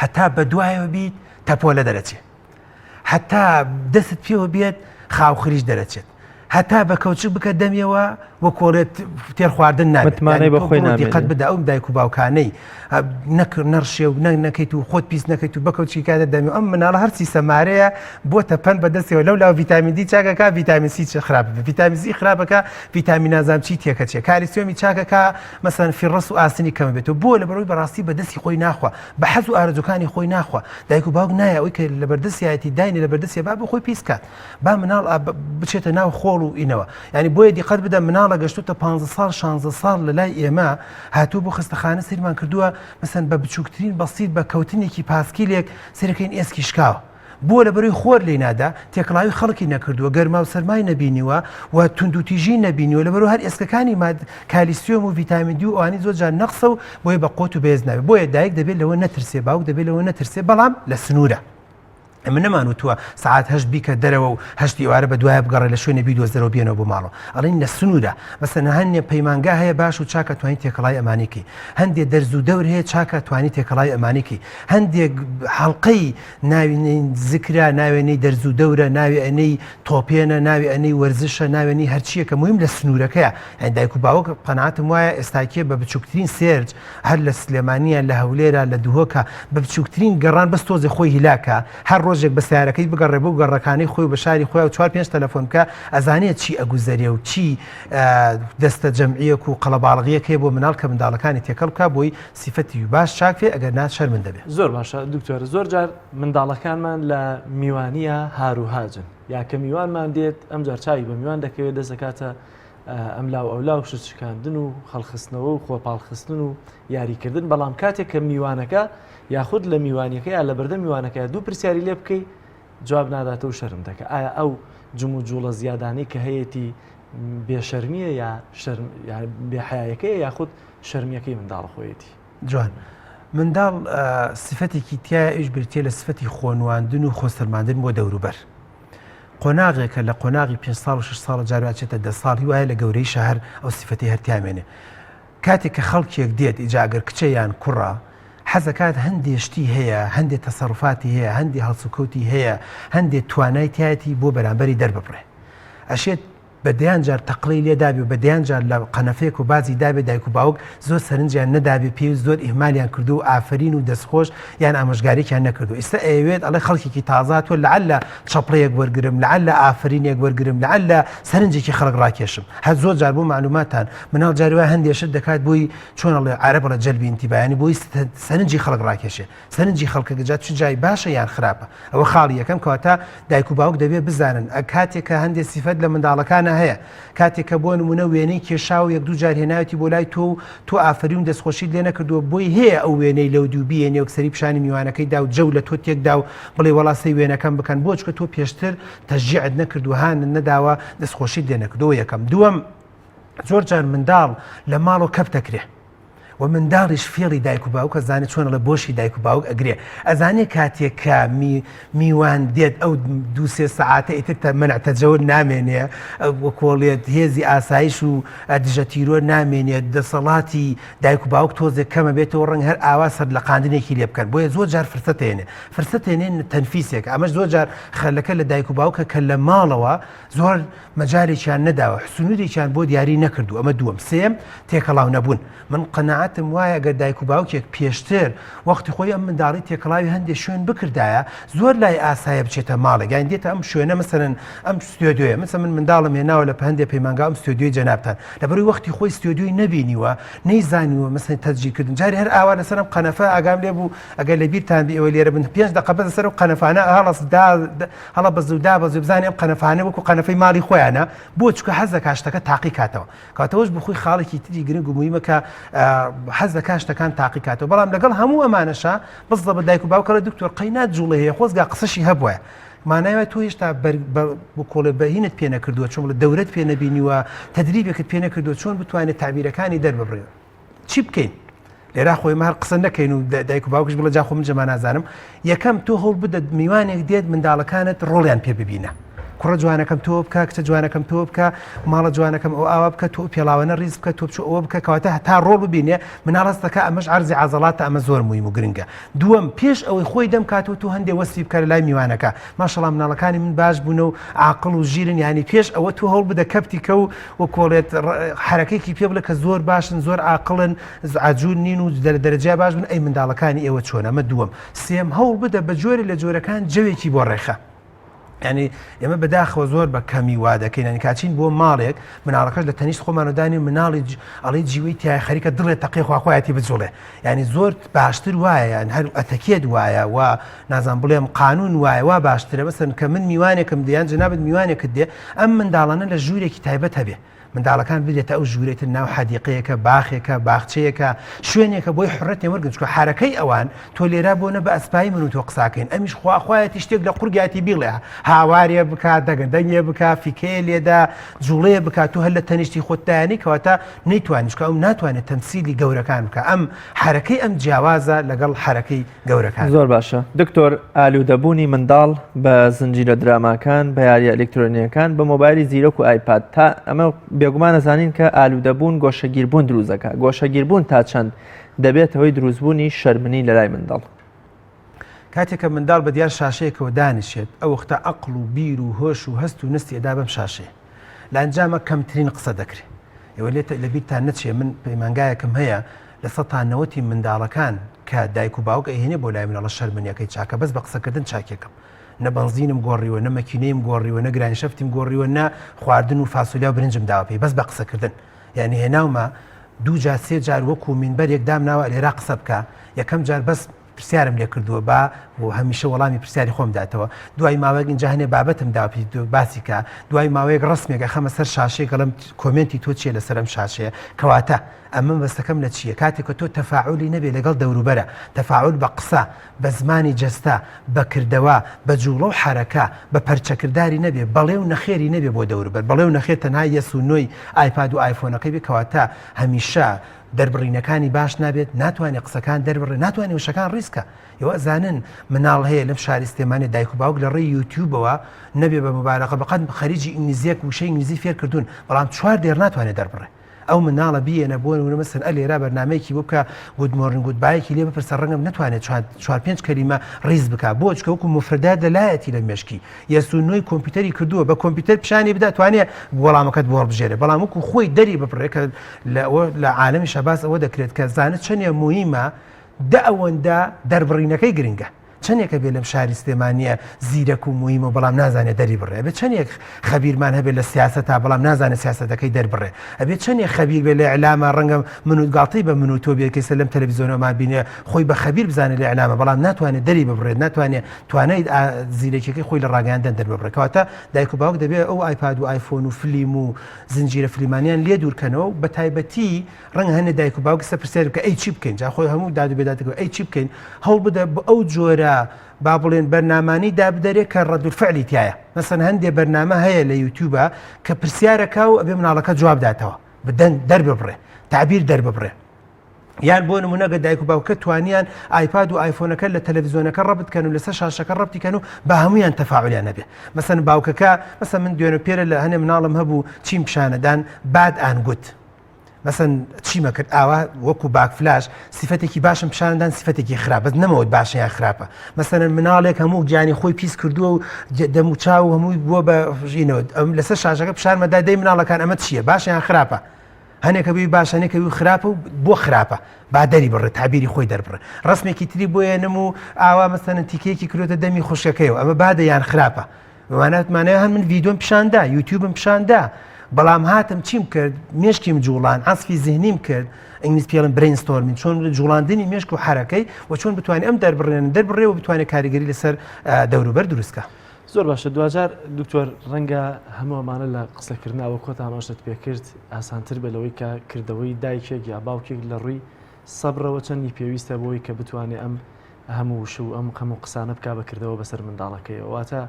هەتا بە دوایەوە بیت تەپۆلە دەرەچێت هەتا دەست پێوە بێت خاو خریش دەرەچێت هەتا بە کەوچک بکە دەمیەوە وە کۆڵێت تێر خواردن نامێتمانەی بە خۆی دیقەت بدە ئەو دایک و باوکانەی نەڕشێ و نەکەیت و خۆت پیس نەکەیت و بەکەوچی کاتە دەمی ئەم مناڵە هەرچی سەمارەیە بۆتە پەن بەدەستەوە لەو لاو ڤیتامین دی چاکەکە ڤیتامین سی چ خراپە ڤیتامین سی خراپەکە ڤیتامین نازام چی تێکەچێ کالیسیۆمی چاکەکە مەسەن فیڕەس و ئاسنی کەمە بێتەوە بۆ لە بەرەوەی بەڕاستی بەدەستی خۆی ناخوا بە حەز و ئارەزوەکانی خۆی ناخوا دایک و باوک نایە ئەوەی کە لە بەردەستیایەتی داینی لە بەردەستیە با بۆ خۆی پیس کات با مناڵ بچێتە ناو خۆڵ و ئینەوە یعنی بۆیە دیقەت بدە مناڵە گەشتوتە 15 ساڵ 16 ساڵ لە لای ئێمە هاتوو بۆ خستەخانە سەیرمان کردووە مەسەن بە بچووکترین بەسیط بە کەوتنێکی پاسکیلێک سەرەکەین ئێسکی شکاوە بۆ لە بەروی خۆر لێ نادا تێکڵاوی خەڵکی نەکردووە گەرما و سەرمای نەبینیوە و توندوتیژی نەبینیوە لە بەرەوە هەر ئێسکەکانی کالیسیۆم و ڤیتامین دی و ئەوانی زۆر جار نەقسە و بۆیە بە قۆت و بێز نابێت بۆیە دایک دەبێت لەوە نەترسێ باوک دەبێت لەوە نەترسێ بەڵام لە سنوورە من نەمانوتووە سعات هەشت بیکە دەرەوە و هەشتی ئێوارە بە دوایە بگەڕێ لە شوێنە بیدۆزەرەوە بێنەوە بۆ ماڵەوە ئەڵێن لە سنوورە مەسەن هەندێک پەیمانگا هەیە باش و چاکە توانی تێکەڵای ئەمانێکی هەندێک دەرز و دەور هەیە چاکە توانی تێکەڵای ئەمانێکی هەندێک حەڵقەی ناوێنەی زیکرا ناوێنەی دەرز و دەورە ناوێ ئەنەی تۆپێنە ناوێ ئەنەی وەرزشە ناوێنی هەرچیەکە مهم لە سنوورەکەیە ئەین دایک و باوک قەناعەتم وایە ئێستاکێ بە بچووکترین سێرج هەر لە سلێمانیە لە هەولێرە لە دوهۆکە بە بچووکترین گەڕان بەس تۆزی خۆی هیلاکە هەر ڕۆژێک بە سیارەکەی بگەڕێ بۆ گەڕەکانی خۆی بە شاری خۆی و 4-5 تەلەفۆن بکە ئەزانێت چی ئەگوزەریە و چی دەستە جەمعیەک و قەڵەباڵغیەک هەیە بۆ مناڵ کە منداڵەکانی تێکەڵ بکە بۆی سیفەتی باش چاکێ ئەگەر نات شەرمن دەبێت. زۆر باشە دکتۆر زۆر جار منداڵەکانمان لە میوانیە هاروهاجن یا کە میوانمان دێت ئەم جار چاوی بە میوان دەکەوێت دەست دەکاتە ئەملاو ئەولا و شتشکاندن و خەڵخستنەوە و خۆپاڵخستن و یاریکردن بەڵام کاتێک کە میوانەکە یاخود لە میوانەکە یا لە بەردە میوانەکە دوو پرسیاری لێ بکەی جواب ناداتە و شەرم دەکە ئایا ئەو جم و جوڵە زیادانی کە هەیەی بێشەرمیە یا بێحیایەکەی یاخود شەرمیەکەی منداڵ خۆیەتی جوان منداڵ سفەتێکی تایە ئیش برتێ لە سفەتی خۆنواندن و خۆسەرماندن بۆ دەوروبەر قۆناغێکە لە قۆناغی 5 ساڵ و 6 ساڵە جارواچێتە 10 ساڵی وایە لە گەورەی شەهر ئەو سفەتی هەرتیامێنێ کاتێک کە خەڵکێک دێت ئیجاگەر کچەیان کوڕە حەزەکات هەندێک شتی هەیە هەندێک تەسەڕوفاتی هەیە هەندێک هەڵسوکەوتی هەیە هەندێک توانای تایەتی بۆ بەرامبەری دەرببڕێ ئەشێت بەدەیان جار تەقلەی لێدابێ و بەدەیان جار لە قەنەفەیەک و بازی دابێت دایک و باوک زۆر سەرنجیان نەدابێ پێی زۆر ئیهمالیان کردو و ئافرین و دەستخۆش یان ئامۆژگارییان نەکردو ئێستا ئەوێت ئەڵێ خەڵکێکی تازات و لەعلە چەپڕەیەک وەرگرم لەعلە ئافرینێک وەرگرم لەعلە سەرنجێکی خەڵک ڕاکێشم هەر زۆر جار بۆ معلوماتان مناڵ جاروای هەندێشت دەکات بۆی چۆنەڵێ عەرەبە لە جەلبی ئینتیبایانی بۆی سەرنجی خەڵک ڕاکێشێ سەرنجی خەڵکە گەجات چ جای باشە یان خراپە ئەوە خاڵی یەکەم کەواتە دایک و باوک دەبێت بزانن کاتێکە هەندێک سیفەت لە منداڵەکانە هەیە کاتێککە بۆ نمونە وێنەی کێشا و 1-2 جار هێناوەتی بۆ لای تۆ ئافرین و دەستخۆشی لێ نەکردووە بۆی هەیە ئەو وێنەی لەو دوو بێنێ و سەری پیشانی میوانەکەیدا و جەو لە تۆ تێکدا و بڵێ وەڵاسی وێنەکەم بکەن بۆ چکە تۆ پێشتر تەشجیعت نەکردو هان نەداوە دەستخۆشی لێ نەکردەوە یەکەم دووەم زۆر جار منداڵ لە ماڵەوە کەپ دەکرێ و منداڵیش فێڵی دایک و باوک ئەزانێت چۆن لە بۆشی دایک و باوک ئەگرێ ئەزانێت کاتێک کە میوان دێت ئەو 2-3 سەعاتە ئیتر منعتەجەور نامێنێ کۆڵێت هێزی ئاسایش و دژە تیرۆر نامێنێت دەسەڵاتی دایک و باوک تۆزێک کەمە بێتەوە ڕەنگ هەر ئاوا سەر لە قاندنێکی لێ بکەن بۆیە زۆر جار فرسەتێنێن تەنفیسێک ئەمەش زۆر جار خەلەکە لە دایک و باوکە کە لە ماڵەوە زۆر مەجارێکیان نەداوە حسنوورێکیان بۆ دیاری نەکردو ئەمە دووەم سێم تێکەڵاو نەبوون من قەناعەتم وایە گە دایک و باوکێک پێشتر وەختی خۆی ئەم منداڵی تێکەڵاوی هەندێک شوێن بکردایە زۆر لای ئاسایە بچێتە ماڵێک یان دێتە ئەم شوێنە مەسەرەن ئەم ستۆدیۆیە مثل من منداڵم هێناوە لە هەندێک پەیمانگا ئەم ستۆدیۆی جەنابتان لەبەروی وەختی خۆی ستۆدیۆی نەبینیوە نەیزانیوە مەسەن تەجدیدکردن جاری هەر ئاوا لەسەر ئەم قەنەفە ئاگام لێ بوو ئەگەر لە بیرتان بی ئەوە لێرە بن 5 دقە بەس لەسەر ئەو قەنەفانە هەڵە بەز و دابەزی بزانێ ئەم قەنەفانە وەکو قەنەفەی ماڵی خۆیانە بۆ چکە حەز دەکات شتەکە تاقی کاتەوە کاتەوەش بخۆی خاڵێکی تری گرنگ و موهیمە کە حەز دەکات شتەکان تاقی کاتەوە بەڵام لەگەڵ هەموو ئەمانەشە بەزڵە بە دایک و باوکەڵە دکتۆر قەینات جوڵە هەیە خۆزگا قسەشی هەبووە مانایوە تۆ هێشتا بۆ کۆڵە بەهینت پێ نەکردووە چۆن لە دەورەت پێ نەبینیوە تەدریبێکت پێ نەکردووە چۆن بتوانێت تعبیرەکانی دەرببڕێت چی بکەین لێرا خۆی مار قسە نەکەین و دایک و باوکش بڵە جا خۆ من جەما نازانم یەکەم تۆ هەوڵ بدە میوانێک دێت منداڵەکانت ڕۆڵیان پێ ببینە کوڕە جوانەکەم تۆ بکە کچە جوانەکەم تۆ بکە ماڵە جوانەکەم ئەو ئاوا بکە تۆ پێڵاوەنە ڕیز بکە تۆ بچۆ ئەوە بکە کەواتە تا ڕۆڵ ببینێ مناڵەست دەکە ئەمەش عەرزی عەزەڵاتە ئەمە زۆر موهیم و گرنگە دووەم پێش ئەوەی خۆی دەم کاتەوە تۆ هەندێک وەسفی بکە لە لای میوانەکە ماشەڵڵا مناڵەکانی من باش بوونە و عاقڵ و ژیرن یعنی پێش ئەوە تۆ هەوڵ بدە کەپتی کە و کۆڵێت حرەکەیەکی پێ بڵێ کە زۆر باشن زۆر عاقڵن عەجوون نین و دەرەجای باش بن ئەی منداڵەکانی ئێوە چۆن ئەمە دووەم سێم هەوڵ بدە بە جۆرە لە جۆرەکان جەوێکی بۆ ڕێخە ینی ئێمە بەداخەوە زۆر بە کەمی وا دەکەین ینی کاچین بۆ ماڵێک مناڵەکەش لە تەنیشت خۆمانەدانی مناڵی ئەڵی جیوەی تای خەریکە دڵێت تەقی خواخوایەتی بجوڵێ ینی زۆر باشتر وایە هەر ئەتەکێت وایە و نازان بڵێم قانون وایە وا باشترە بەسەن کە من میوانێکم دێیان جنابەت میوانێکت دێ ئەم منداڵانە لە ژوورێکی تایبەت هەبێ منداڵەکان بدێتە ئەو ژوورێتە ناو حەدیقەیەکە باخێکە باخچەیەکە شوێنێکە بۆی حڕەت وەرگن چکە حرەکەی ئەوان تۆ لێرا بۆنە بە ئەسپایی من و تۆ قساکەین ئەمیش خواخوایەتی شتێک لە قورگاتی بیڵێ هاوارێ بکات دەنگێ بک فیکێ لێدا جوڵەیە بکات و هەر لە تەنیشتی خۆتدانی کەواتە نەیتوانیشکە ئەو ناتوانێت تەمسیلی گەورەکان بکە ئەم حرەکەی ئەم جیاوازە لەگەڵ حرەکەی گەورەکان. زۆر باشە دکتۆر ئالوودەبوونی منداڵ بە زنجیرە دراماکان بە یاریە ئەلکترۆنیەکان بە مۆبایلی زیرەک و ئایپاد تا ئەمە بێگومان نەزانین کە ئالوودەبوون گۆشەگیربوون دروزەکە گۆشەگیربوون تا چەند دەبێتەوەی دروستبوونی شەرمنی لە لای منداڵ. کاتێککە منداڵ بە دیار شاشەیەکەوە دانیشێت ئەو وەختە عەقڵ و بیر و هۆش و هەست و نستی ئەدا بەم شاشەیە لە ئەنجامە کەمترین قسە دەکرێت ئێوە لە بیرتان نەچێ من پەیمانگایەکەم هەیە لە ١٠ منداڵەکان کە دایک و باوک ئەهێنێ بۆ لای مناڵە شەرمنیەکەی چاکە بەس بە قسەکردن چاکێکم نە بەنزینم گۆڕیوە نە مەکینەیم گۆڕیوە نە گرانی شەفتیم گۆڕیوە نە خواردن و فاسولیا و برنجم داوە پێی بەس بە قسەکردن یعنی هێناومە دوو جار سێ جار وەکو مینبەر یەکدام ناوە لێرا قسە بکە یەکەم جار بەس پرسیارم لێ کردووە با و هەمیشە وەڵامی پرسیاری خۆم داتەوە دوای ماوەیەک اینجا هەنێ بابەتم داپی باسی کە دوای ماوەیەک ڕستمێکە خەمە سەر شاشەیە گەڵم کۆمنتی تۆ چیە لەسەرم شاشەیە کەواتە ئەمە بەستەکەم لە چییە کاتێککە تۆ تەفاعولی نەبێ لەگەڵ دەوروبەرە تەفاعول بە قسە بە زمانی جەستا بە کردەوە بە جوڵە و حرەکە بە پەرچەکردداری نەبێ بەڵێ و نەخێری نەبێ بۆ دەوروبەر بەڵێ و نەخێت تەنها یەس و نۆی ئایپاد و ئایفۆنەکەی بێ کەواتە هەمیشە دەربڕینەکانی باش نابێت ناتوانێت قسەکان دەربڕێ ناتوانێت وشەکان ڕیسکە ئێوە زانن مناڵ هەیە لەم شاری سلێمانی دایک و باوک لە ڕێی یوتیوبەوە نەبێ بە مبارەقە بەقەت خەریجی ئینگلیزیەک وشەی ئینگلیزی فێر کردوون بەڵام 4 دێر ناتوانێت دەربڕێ ئەو مناڵە بێنە بۆ مەسن ئەلێرا بەرنمەیەکی بۆ بکە گودمۆرن گودبایەکی لێ بپرسە ڕەنگەم ناتوانێت 4-5 کەلیمە ڕیز بکە بۆ چکە وەکو مفردات دەلایەتی لە مێشکی یەسونۆی کۆمپیوتەری کردووە بە کۆمپیوتەر پیشانی بدا توانێت وەڵامەکەت بۆ بژێرە بەڵام وەکو خۆی دەری بپڕێکە لە عالەمی شەباس ئەوە دەکرێت کە زانت چەندە مهمە دە ئەوەندە دەربڕینەکەی گرنگە چەندێکە بێ لەم شاری سلێمانیە زیرەک و مهمە بەڵام نازانێت دەری بڕێ بێت چەندێک خەبیرمان هەبێت لە سیاست تا بەڵام نازانێت سیاستەکەی دەربڕێ ئەبێت چەندێک خەبیر بێت لە ئەعلامە ڕەنگەم منوتگاڵتەی بە من و تۆ بێکەسە لەم تەلەڤیزیۆنەمان بینێ خۆی بە خەبیر بزانێت لە ئەعلامە بەڵام ناتوانێت دەری ببڕێت ناتوانێت توانای زیرەکەی خۆی لە ڕاگەیاندن دەربڕێت کەواتە دایک و باوک دەبێت ئەو ئایپاد و ئایفۆن و فیلم و زنجیرە فیلمانیان لێ دوورکەنەوە و بە تایبەتی ڕەنگە هەنێ دایک و باوک سە پرسیار بکە ئەی چی بکەین جا خۆی هەموو داد و بێداتەکە ئەی چی بکەین هەوڵ بدە بە ئەو جۆرە با بڵێن بەرنامانی دابدەرێت کە ڕەدولفعلی تایە مەسەن هەندێک بەرنامە هەیە لە یوتیوبە کە پرسیارەکە و ئەبێ مناڵەکە جواب داتەوە بدەن دەرببڕێ تعبیر دەرببڕێ یان بۆ نمونەگە دایک و باوکە توانیان ئایپاد و ئایفۆنەکە لە تەلەڤیزیۆنەکە ڕەبتکەن و لەسەر شاشەکە ڕەبتیکەن و بە هەمویان تەفاعولیان نەبێ مەسەن باوکەکە مەسە من دوێنە پێرە لە هەنێ مناڵم هەبوو چیم پیشانەدان باد ئانگوت مەسەن چیمە کرد ئاوا وەکو باکفلاش سیفەتێکی باشم پیشاندان سیفەتێکی خراپ بەس نەمەوت باشیان خراپە مەسەن مناڵێک هەموو گیانی خۆی پیس کردووە و دەموچاو و هەمووی بووە بە ژینەوە لەسەر شاشەکە پیشانمەدا دەی مناڵەکان ئەمە چییە باشیان خراپە هەنێکە بووی باشانێکەوی خراپە و بۆ خراپە با دەری بڕێ تابیری خۆی دەربڕێ ڕسمێکی تری بۆیە نم و ئاوا مەسەن تیکەیەکی کردوتە دەمی خوشەکەیەوە ئەمە بادەیان خراپە بمانەتمانەیە هەن من ڤیدۆم پیشاندا یوتیوبم پیشاندا بەڵام هاتم چیم کرد مێشکیم جوڵان عەسفی زیهنیم کرد ئینگلیز پێڵم برینستۆرمین چۆن جوڵاندنی مێشک و حرەکەی و چۆن بتوانێت ئەم دەربڕێ و بتوانێت کاریگەری لەسەر دەوروبەر دروستکە زۆر باشە دوجار دکتۆر ڕەنگە هەمووەمانە لە قسەکردنەوە کۆت ئاماژت پێکرد ئاسانتر بە لەوەی کە کردەوەی دایکێک یا باوکێک لە ڕووی سەبرەوە چەندی پێویستە بۆی کە بتوانێت ئەم هەموو وش و ئەم هەموو قسانە بکا بەکردەوە بەسەر منداڵەکەیەوە واتە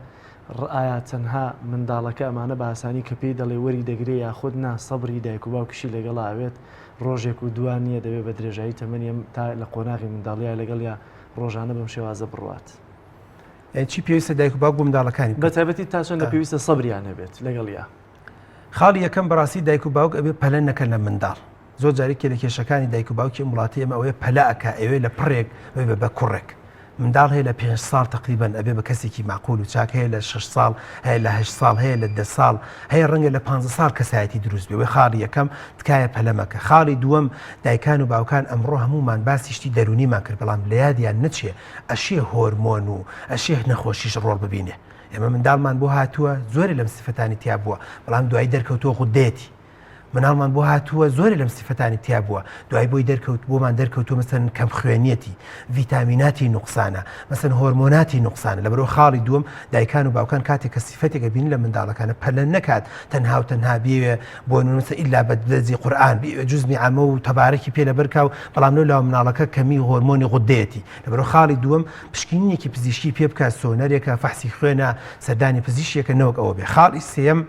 ئایا تەنها منداڵەکە ئەمانە بە ئاسانی کە پێی دەڵێ وەری دەگرێ یاخود نا سەبری دایک و باوکشی لەگەڵ ئاوێت ڕۆژێک و دوانیە دەبێت بە درێژایی تەمەنیم تا لە قۆناغی منداڵیە لەگەڵ یا ڕۆژانە بەم شێوازە بڕوات چی پێویستە دایک و باوک بۆ منداڵەکانی بە تایبەتی تا چۆن لە پێویستە سەبریان هەبێت لەگەڵیا خاڵی یەکەم بەڕاستی دایک و باوک ئەبێ پەلە نەکەن لە منداڵ زۆر جارێکی لە کێشەکانی دایک و باوکی وڵاتی ئەمە ئەوەیە پەلە ئەکا ئەوێ لە پڕێک بە کوڕێک منداڵ هەیە لە 5 ساڵ تقریبان ئەبێ بە کەسێکی معقول و چاک هەیە لە 6 ساڵ هەیە لە 8 ساڵ هەیە لە 10 ساڵ هەیە ڕەنگە لە 5 ساڵ کەسایەتی دروست بێ وێ خاڵی یەکەم تکایە پەلەمەکە خاڵی دووەم دایکان و باوکان ئەمڕۆ هەمومان باسی شتی دەرونیمان کرد بەڵام لە یادیان نەچێ ئەشێ هۆرمۆن و ئەشێ نەخۆشیش ڕۆڵ ببینێ ئێمە منداڵمان بۆ هاتووە زۆری لەم سفتانی تیا بووە بەڵام دوای دەرکەوتووە خودێتی مناڵمان بۆ هاتووە زۆر لەم سیفەتانی تیا بووە دوای بۆی دەرکەوت بۆمان دەرکەوتو مەسەن کەم خوێنیەتی ڤیتامیناتی نوقسانە مەسەن هۆرمۆناتی نوقسانە لەبەرەوە خاڵی دووەم دایکان و باوکان کاتێک کە سیفەتێکە بین لە منداڵەکانە پەلە نەکات تەنها و تەنها بێوێ بۆ نووسە ئیلا بەدەزی قورئان جوزمی عەمە و تەبارەکی پێ لەبەرکا و بەڵام لەو مناڵەکە کەمی هۆرمۆنی غودەیەتی لەبەرەوە خاڵی دووەم پشکنینێکی پزیشکی پێ بکات سۆنەرێکە فەحسی خوێنە سەردانی پزیشکێکە نەوەک ئەوە بێ خاڵی سێم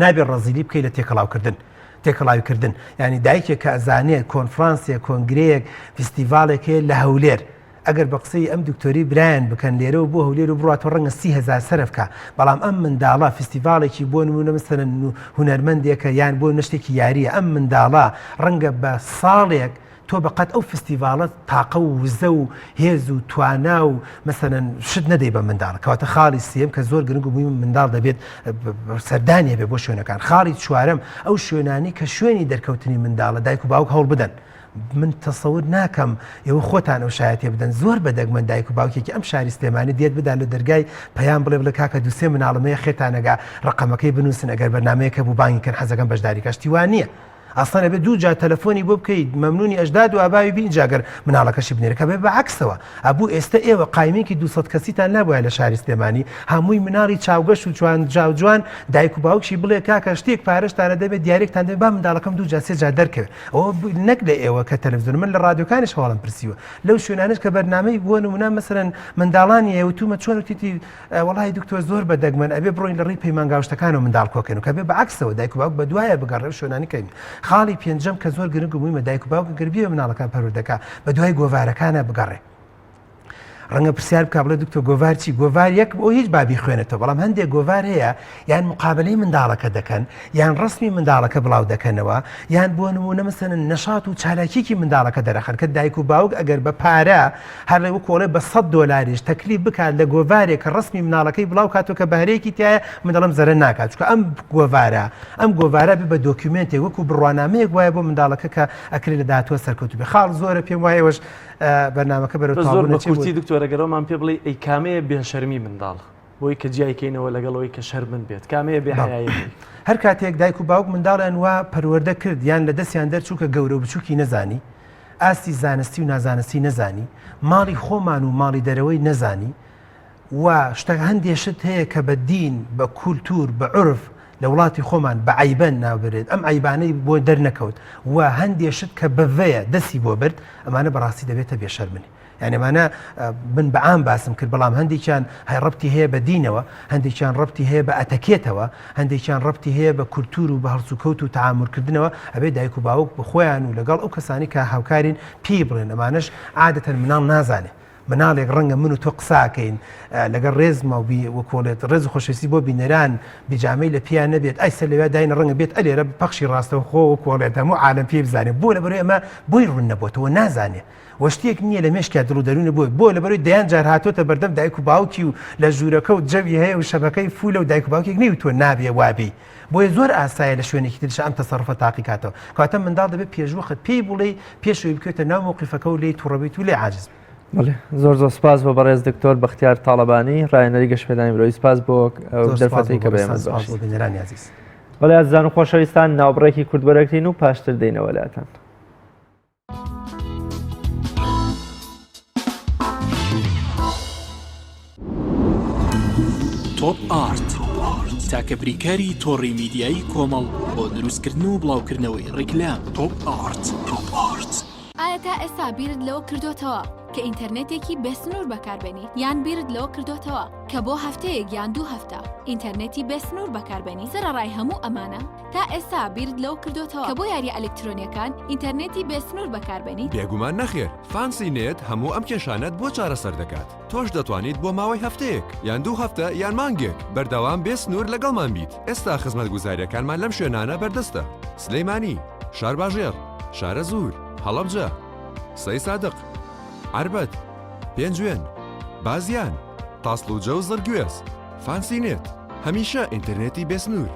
نابێت ڕەزیلی بکەیت لە تێکەڵاوکردن ینی دایکێک کە ئەزانێت کۆنفرانسێک کۆنگرەیەک فستیڤالێک هەیە لە هەولێر ئەگەر بە قسەی ئەم دکتۆری برایان بکەن لێرە و بۆ هەولێر و بڕاتەوە ڕەنگە 30,000 سەرفکە بەڵام ئەم منداڵە فستیڤالێکی بۆ نمونە مەسەلەن هونەرمەندێکە یان بۆ نشتێکی یاریە ئەم منداڵە ڕەنگە بە ساڵێک تۆ بەقەت ئەو فستیڤالە تاقە و وزە و هێز و توانا و مەسەلەن شت نەدەی بە منداڵ کەواتە خاڵی سێم کە زۆر گرنگ و بووی منداڵ دەبێت سەردانیە بێ بۆ شوێنەکان خاڵی چوارەم ئەو شوێنانی کە شوێنی دەرکەوتنی منداڵە دایک و باوک هەوڵ بدەن من تەسەور ناکەم ئێوە خۆتان ئەو شایەتێ بدەن زۆر بەدەگمەن دایک و باوکێکی ئەم شاری سلێمانی دێت بدا لە دەرگای پەیام بڵێ بڵێ کاکە دووسێ مناڵمەیە خێتانەگا ڕقەمەکەی بنووسن ئەگەر بەرنامەیەکە بوو بانگیکەن حەزەکەم بەشداری کەشتی وان نییە ئەسڵەنە بێت دوو جا تەلەفۆنی بۆ بکەیت مەمنونی ئەژداد و ئاباوی بین جاگەر مناڵەکەشی بنێرە کە بێ بەعکسەوە ئەبوو ئێستا ئێوە قایمێکی 200 کەسیتان نابووە لە شاری سلێمانی هەمووی مناڵی چاوگەشت و جوان دایک و باوکشی بڵێ کاکە شتێک پارەشتانە دەبێت دیارێکتان دەبێت با منداڵەکەم دوو جا سێ جا دەرکەوێت ئەوە نەک لە ئێوە کە تەلەڤیزیۆن من لە ڕادیۆکانیش هەواڵم پرسیوە لەو شوێنانش کە بەرنامەی بۆ نمونە مەسەلەن منداڵانی ئێوەتومە چۆن وتیتی وەڵای دکتۆر زۆر بەدەگمەن ئەبێ بڕۆین لە ڕێی پەیمانگاوشتەکان و منداڵ کۆکەن و کە بێ بەعکسەوە دایک و باوک بەدوایە بگەڕێ شوێنانی کەین خاڵی پێنجەم کە زۆر گرنگ و مویمە دایک و باوکە گەربیە مناڵەکان پەروەردەکە بە دوای گۆڤارەکانە بگەڕێ ڕەنگە پرسیار بکە بڵێ دکتۆر گۆڤار چی گۆڤار یەک بۆ هیچ بابی خوێنێتەوە بەڵام هەندێک گۆڤار هەیە یان مقابلەی منداڵەکە دەکەن یان ڕسمی منداڵەکە بڵاو دەکەنەوە یان بۆ نمونە مەسەلەن نەشات و چالاکیکی منداڵەکە دەرەخەن کە دایک و باوک ئەگەر بە پارە هەر لەوە کۆڵێ بە $100 تەکلیف بکات لە گۆڤارێک کە ڕسمی مناڵەکەی بڵاو کاتۆ کە بەهرەیەکی تایە منداڵم زەرە ناکات چونکە ئەم گۆڤارە بە دۆکیومنتێک وەکو بڕوانامەیەک وایە بۆ منداڵەکە کە ئەکرێت لە داهاتوە سەرکەوتوو بێ خاڵ زۆرە پێم وایەوەش بەرنامەکە بەرەو زۆر بە کورتی دکتۆرە گەرەوەمان پێ بڵێ ئەی کامەیە بێشەرمی منداڵ بۆی کە جیایکەینەوە لەگەڵەوەی کە شەرمن بێت کامەیە بێحەیەتی هەر کاتێک دایک و باوک منداڵیان وا پەروەردە کرد یان لە دەستیان دەرچووکە گەورە و بچووکی نەزانی ئاستی زانستی و نازانستی نەزانی ماڵی خۆمان و ماڵی دەرەوەی نەزانی و شتە هەندێک شت هەیە کە بە دین بە کولتور بە عرف لە وڵاتی خۆمان بە عیبەن ناوبرێت ئەم عیبانەی بۆ دەرنەکەوت و هەندێک شت کە بەڤەیە دەستی بۆ برد ئەمانە بەڕاستی دەبێتە بێشەرمنی یعنیمانە من بە عام باسم کرد بەڵام هەندێکیان هەی ڕەبتی هەیە بە دینەوە هەندێکیان ڕەبتی هەیە بە ئەتەکێتەوە هەندێکیان ڕەبتی هەیە بە کولتور و بە هەڵسوکەوت و تعاملکردنەوە ئەبێ دایک و باوک بخۆیان و لەگەڵ ئەو کەسانی کە هاوکارین پێی بڵێن ئەمانەش عادەتەن مناڵ نازانێ مناڵێک ڕەنگە من و تۆ قساکەین لەگەڵ ڕێزمە و وەکۆڵێت ڕێز خۆشەویستی بۆ بینەران بیجامەی لە پیان نەبێت ئەیسە لەوێ داینە ڕەنگە بێت ئەلێرە پەخشی ڕاستەوە خۆ وەکۆڵێت هەموو عالەم پێ بزانێت بۆ لەبەرەوەی ئەمە بۆی ڕوون نەبووتەوە نازانێ وەشتێک نییە لە مێشکات دڵ و دەروونە بۆ لەبەرەوەی دەیان جار هاتۆتە بەردەم دایک و باوکی و لە ژوورەکە و جەوی هەیە و شەبەکەی فولە و دایک و باوکێک نەیوتوە نابێ وابی بۆیە زۆر ئاسایە لە شوێنێکی ترش ئەم تەسەڕفە تاقیکاتەوە کەواتە منداڵ دەبێت پێشوەخت پێی بڵێ پێشەوەی بکوێتە ناو موقیفەکە و لێی تووڕەبیت و لێ عاجز زۆر سپاس بۆ بەڕێز دکتۆر بەختیار تاڵەبانی ڕایەنەری گەشتپێدانی مرۆڤی سپاس بۆ دەرفەتەی کە بەێمە بینەرانی عزیز بەڵێ ئازیزان و خۆشەویستان ناوبڕێکی کورتبەرەکرین و پاشتر دێینەوە لاتان تۆپ ئارت تاکە بریکاری تۆڕی میدیایی کۆمەڵ بۆ دروستکردن و بڵاوکردنەوەی ڕیکلام تۆپ ئارت ئایا تا ئێستا بیرت لەوە کردوتەوە کە ئینتەرنێتێکی بێسنوور بەکاربێنی یان بیرت لەوە کردوتەوە کە بۆ هەفتەیەک یان 2 هەفتە ئینتەرنێتی بێسنوور بەکاربێنی سەرڕای هەموو ئەمانە تا ئێستا بیرت لەوە کردوتەوە کە بۆ یاری ئەلکترۆنیەکان ئینتەرنێتی بێسنوور بەکاربێنی بێگومان نەخێر فانسی نێت هەموو ئەم کێشانەت بۆ چارەسەر دەکات تۆش دەتوانیت بۆ ماوەی هەفتەیەک یان 2 هەفتە یان مانگێک بەردەوام بێسنوور لەگەڵمان بیت ئێستا خزمەتگوزاریەکانمان لەم شوێنانە بەردەستە سلەیمانی شارباژێر شارە زوور هەڵەبجە سەی سادق عربەت پێنجوێن بازیان تاسڵوجە و زەرگوێز فانسینێت هەمیشە ئینتەرنێتی بێسنوور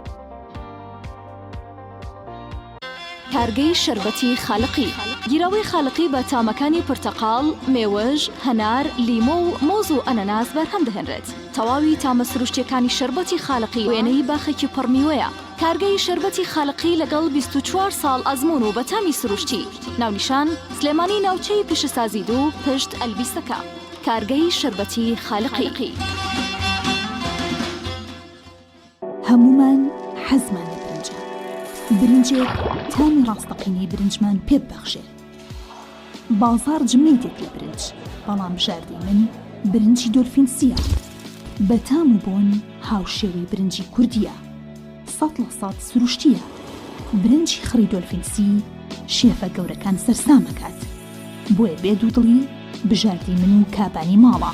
کارگەی شەربەتی خاڵقی گیرەوەی خاڵقی بە تامەکانی پرتەقاڵ مێوەژ هەنار لیمۆ و مۆز و ئەنەناس بەرهەم دەهێنرێت تەواوی تامە سروشتیەکانی شەربەتی خاڵقی وێنەی باخێکی پڕمیوەیە کارگەی شەربەتی خاڵقی لەگەڵ 24 ساڵ ئەزمون و بەتامی سروشتی. ناونیشان سلێمانی ناوچەی پیشەسازی دوو پشت ئەلبیستەکە. کارگەی شەربەتی خاڵقی. هەمومان حەزمان لە برنجە. برنجێک تامی ڕاستەقینەی برنجمان پێ ببەخشێ. بازار جمەی دێت لە برنج، بەڵام بژاردەی من برنجی دۆلفینسیە. بەتام و بۆن هاوشێوەی برنجی کوردیە. 100% سروشتیە. برنجی خڕی دۆلفینسی شێفە گەورەکان سەرسامەکات. بۆیە بێ دوودڵی بژاردەی من و کابانی ماڵە.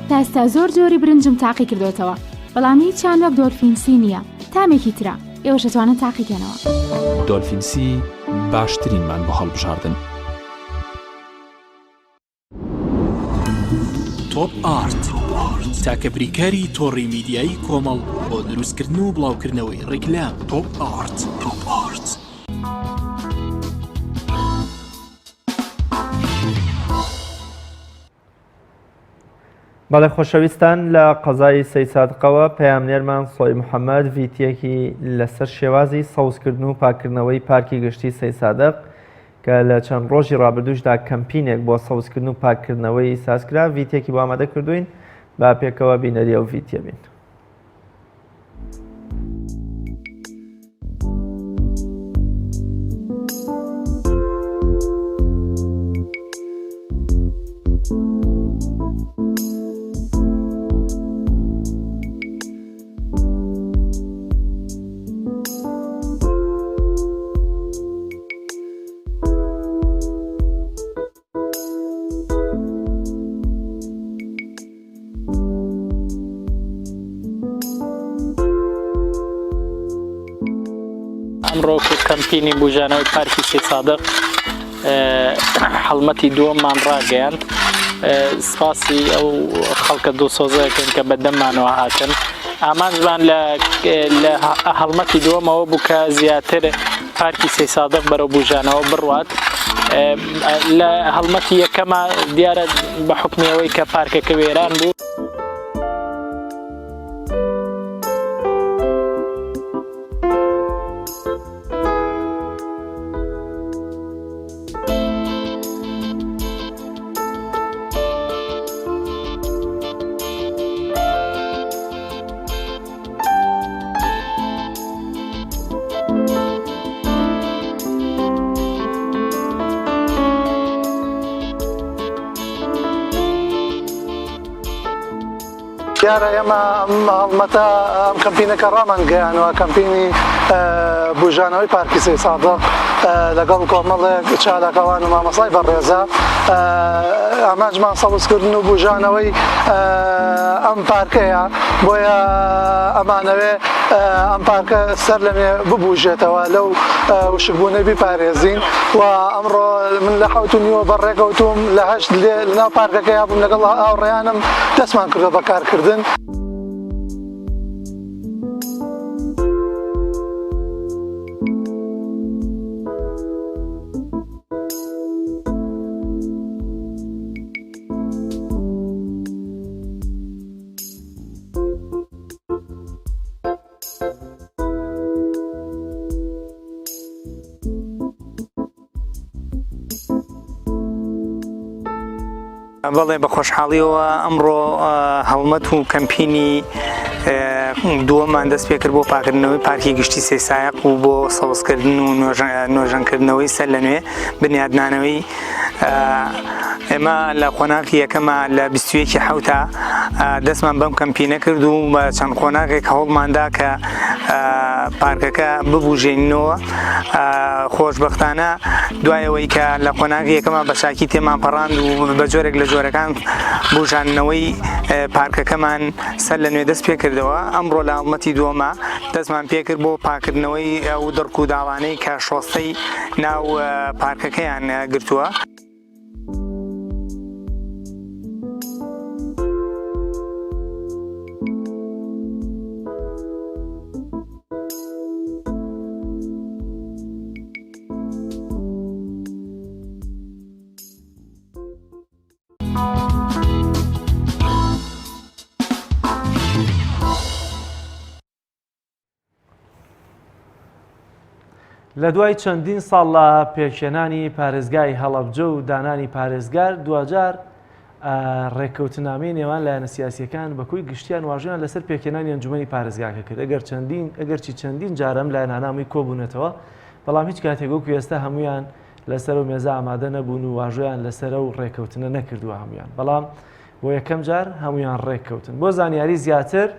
تا ئێستا زۆر جۆری برنجم تاقی کردوێتەوە، بەڵام هیچیان وەک دۆلفینسی نییە. تامێکی ترە ئێوەش دەتوانن تاقیکەنەوە. دۆلفینسی باشترینمان بۆ هەڵبژاردن. تۆپ ئارت تاکە بریکاری تۆڕی میدیایی کۆمەڵ بۆ دروستکردن و بڵاوکردنەوەی ڕیکلام. تۆپ ئارت. بەڵێ خۆشەویستان، لە قەزای سەی سادقەوە پەیامنێرمان سۆی محەممەد ڤیتیەکی لەسەر شێوازی سەوزکردن و پاکردنەوەی پارکی گشتی سەی سادق کە لە چەند ڕۆژی ڕابردووشدا کەمپینێک بۆ سەوزکردن و پاکردنەوەی سازکرا ڤیتێکی بۆ ئامادە کردوین با پێکەوە بینەریە و ڤیتیە بین. ئەمڕۆ کەمپینی بوژانەوەی پارکی سەی سادق حەڵمەتی دووەممان ڕاگەیاند. سپاسی ئەو خەڵکە دووسۆزەکەن کە بەدەممانەوە هاتن. ئامانجمان لە هەڵمەتی دووەمەوە بوو کە زیاتر پارکی سەی سادق بەرەو بوژانەوە بڕوات. لە هەڵمەتی یەکەمە دیارە بە حکمیەوەی کە پارکەکە وێران بوو. دیارە ئێمە هەڵمەتە ئەم کەمپینەکە ڕامان گەیانەوە کەمپینی بوژانەوەی پارکی سەی سادق لەگەڵ کۆمەڵێک چالاکەوان و مامەسای بەڕێزە ئامانجمان سەوزکردن و بوژانەوەی ئەم پارکەیە بۆیە ئەمانەوێ ئەم پارکە سەر لەمێ ببوژێتەوە لەو وشکبوونەی بیپارێزین و ئەمڕۆ من لە 7:30 بەڕێکەوتوم لە 8 لەناو پارکەکەی بووم لەگەڵ ئاوڕێیانم دەستمان کردو بەکارکردن. بەڵێ بە خۆشحاڵیەوە ئەمڕۆ هەڵمەت و کەمپینی دووەمان دەست پێ کرد بۆ پاکردنەوەی پارکی گشتی سەی سایق و بۆ سەوزکردن و نوێژەنکردنەوەی سەر لە نوێ بنیادنانەوەی ئێمە لە قۆناغی یەکەمە لە 21 حوتە دەستمان بەم کەمپینە کرد و بە چەند قۆناغێک هەوڵماندا کە پارکەکە ببوژێنینەوە. خۆشبەختانە دوایەوەی کە لە قۆناغی یەکەمە بە شاکی تێمان پەڕاند و بە جۆرێک لە جۆرەکان بوژانەوەی پارکەکەمان سەر لە نوێ دەست پێ کردەوە. ئەمڕۆ لە هەڵمەتی دووەمە دەستمان پێ کرد بۆ پاکردنەوەی ئەو دڕک و داوانەی کە شۆستەی ناو پارکەکەیان گرتووە. لە دوای چەندین ساڵ لە پێکهێنانی پارێزگای هەڵەبجە و دانانی پارێزگار دوجار ڕێککەوتنامەی نێوان لایەنە سیاسیەکان بەکوی گشتیان واژویان لەسەر پێکهێنانی ئەنجومەنی پارێزگاکە کرد ئەگەرچی چەندین جارەم لایەنانامی کۆبوونەتەوە بەڵام هیچ کاتێک وەکو ئێستا هەمویان لەسەر و مێزە ئامادە نەبوون و واژویان لەسەرە و ڕێککەوتنە نەکردووە هەمویان بەڵام بۆ یەکەم جار هەمویان ڕێککەوتن بۆ زانیاری زیاتر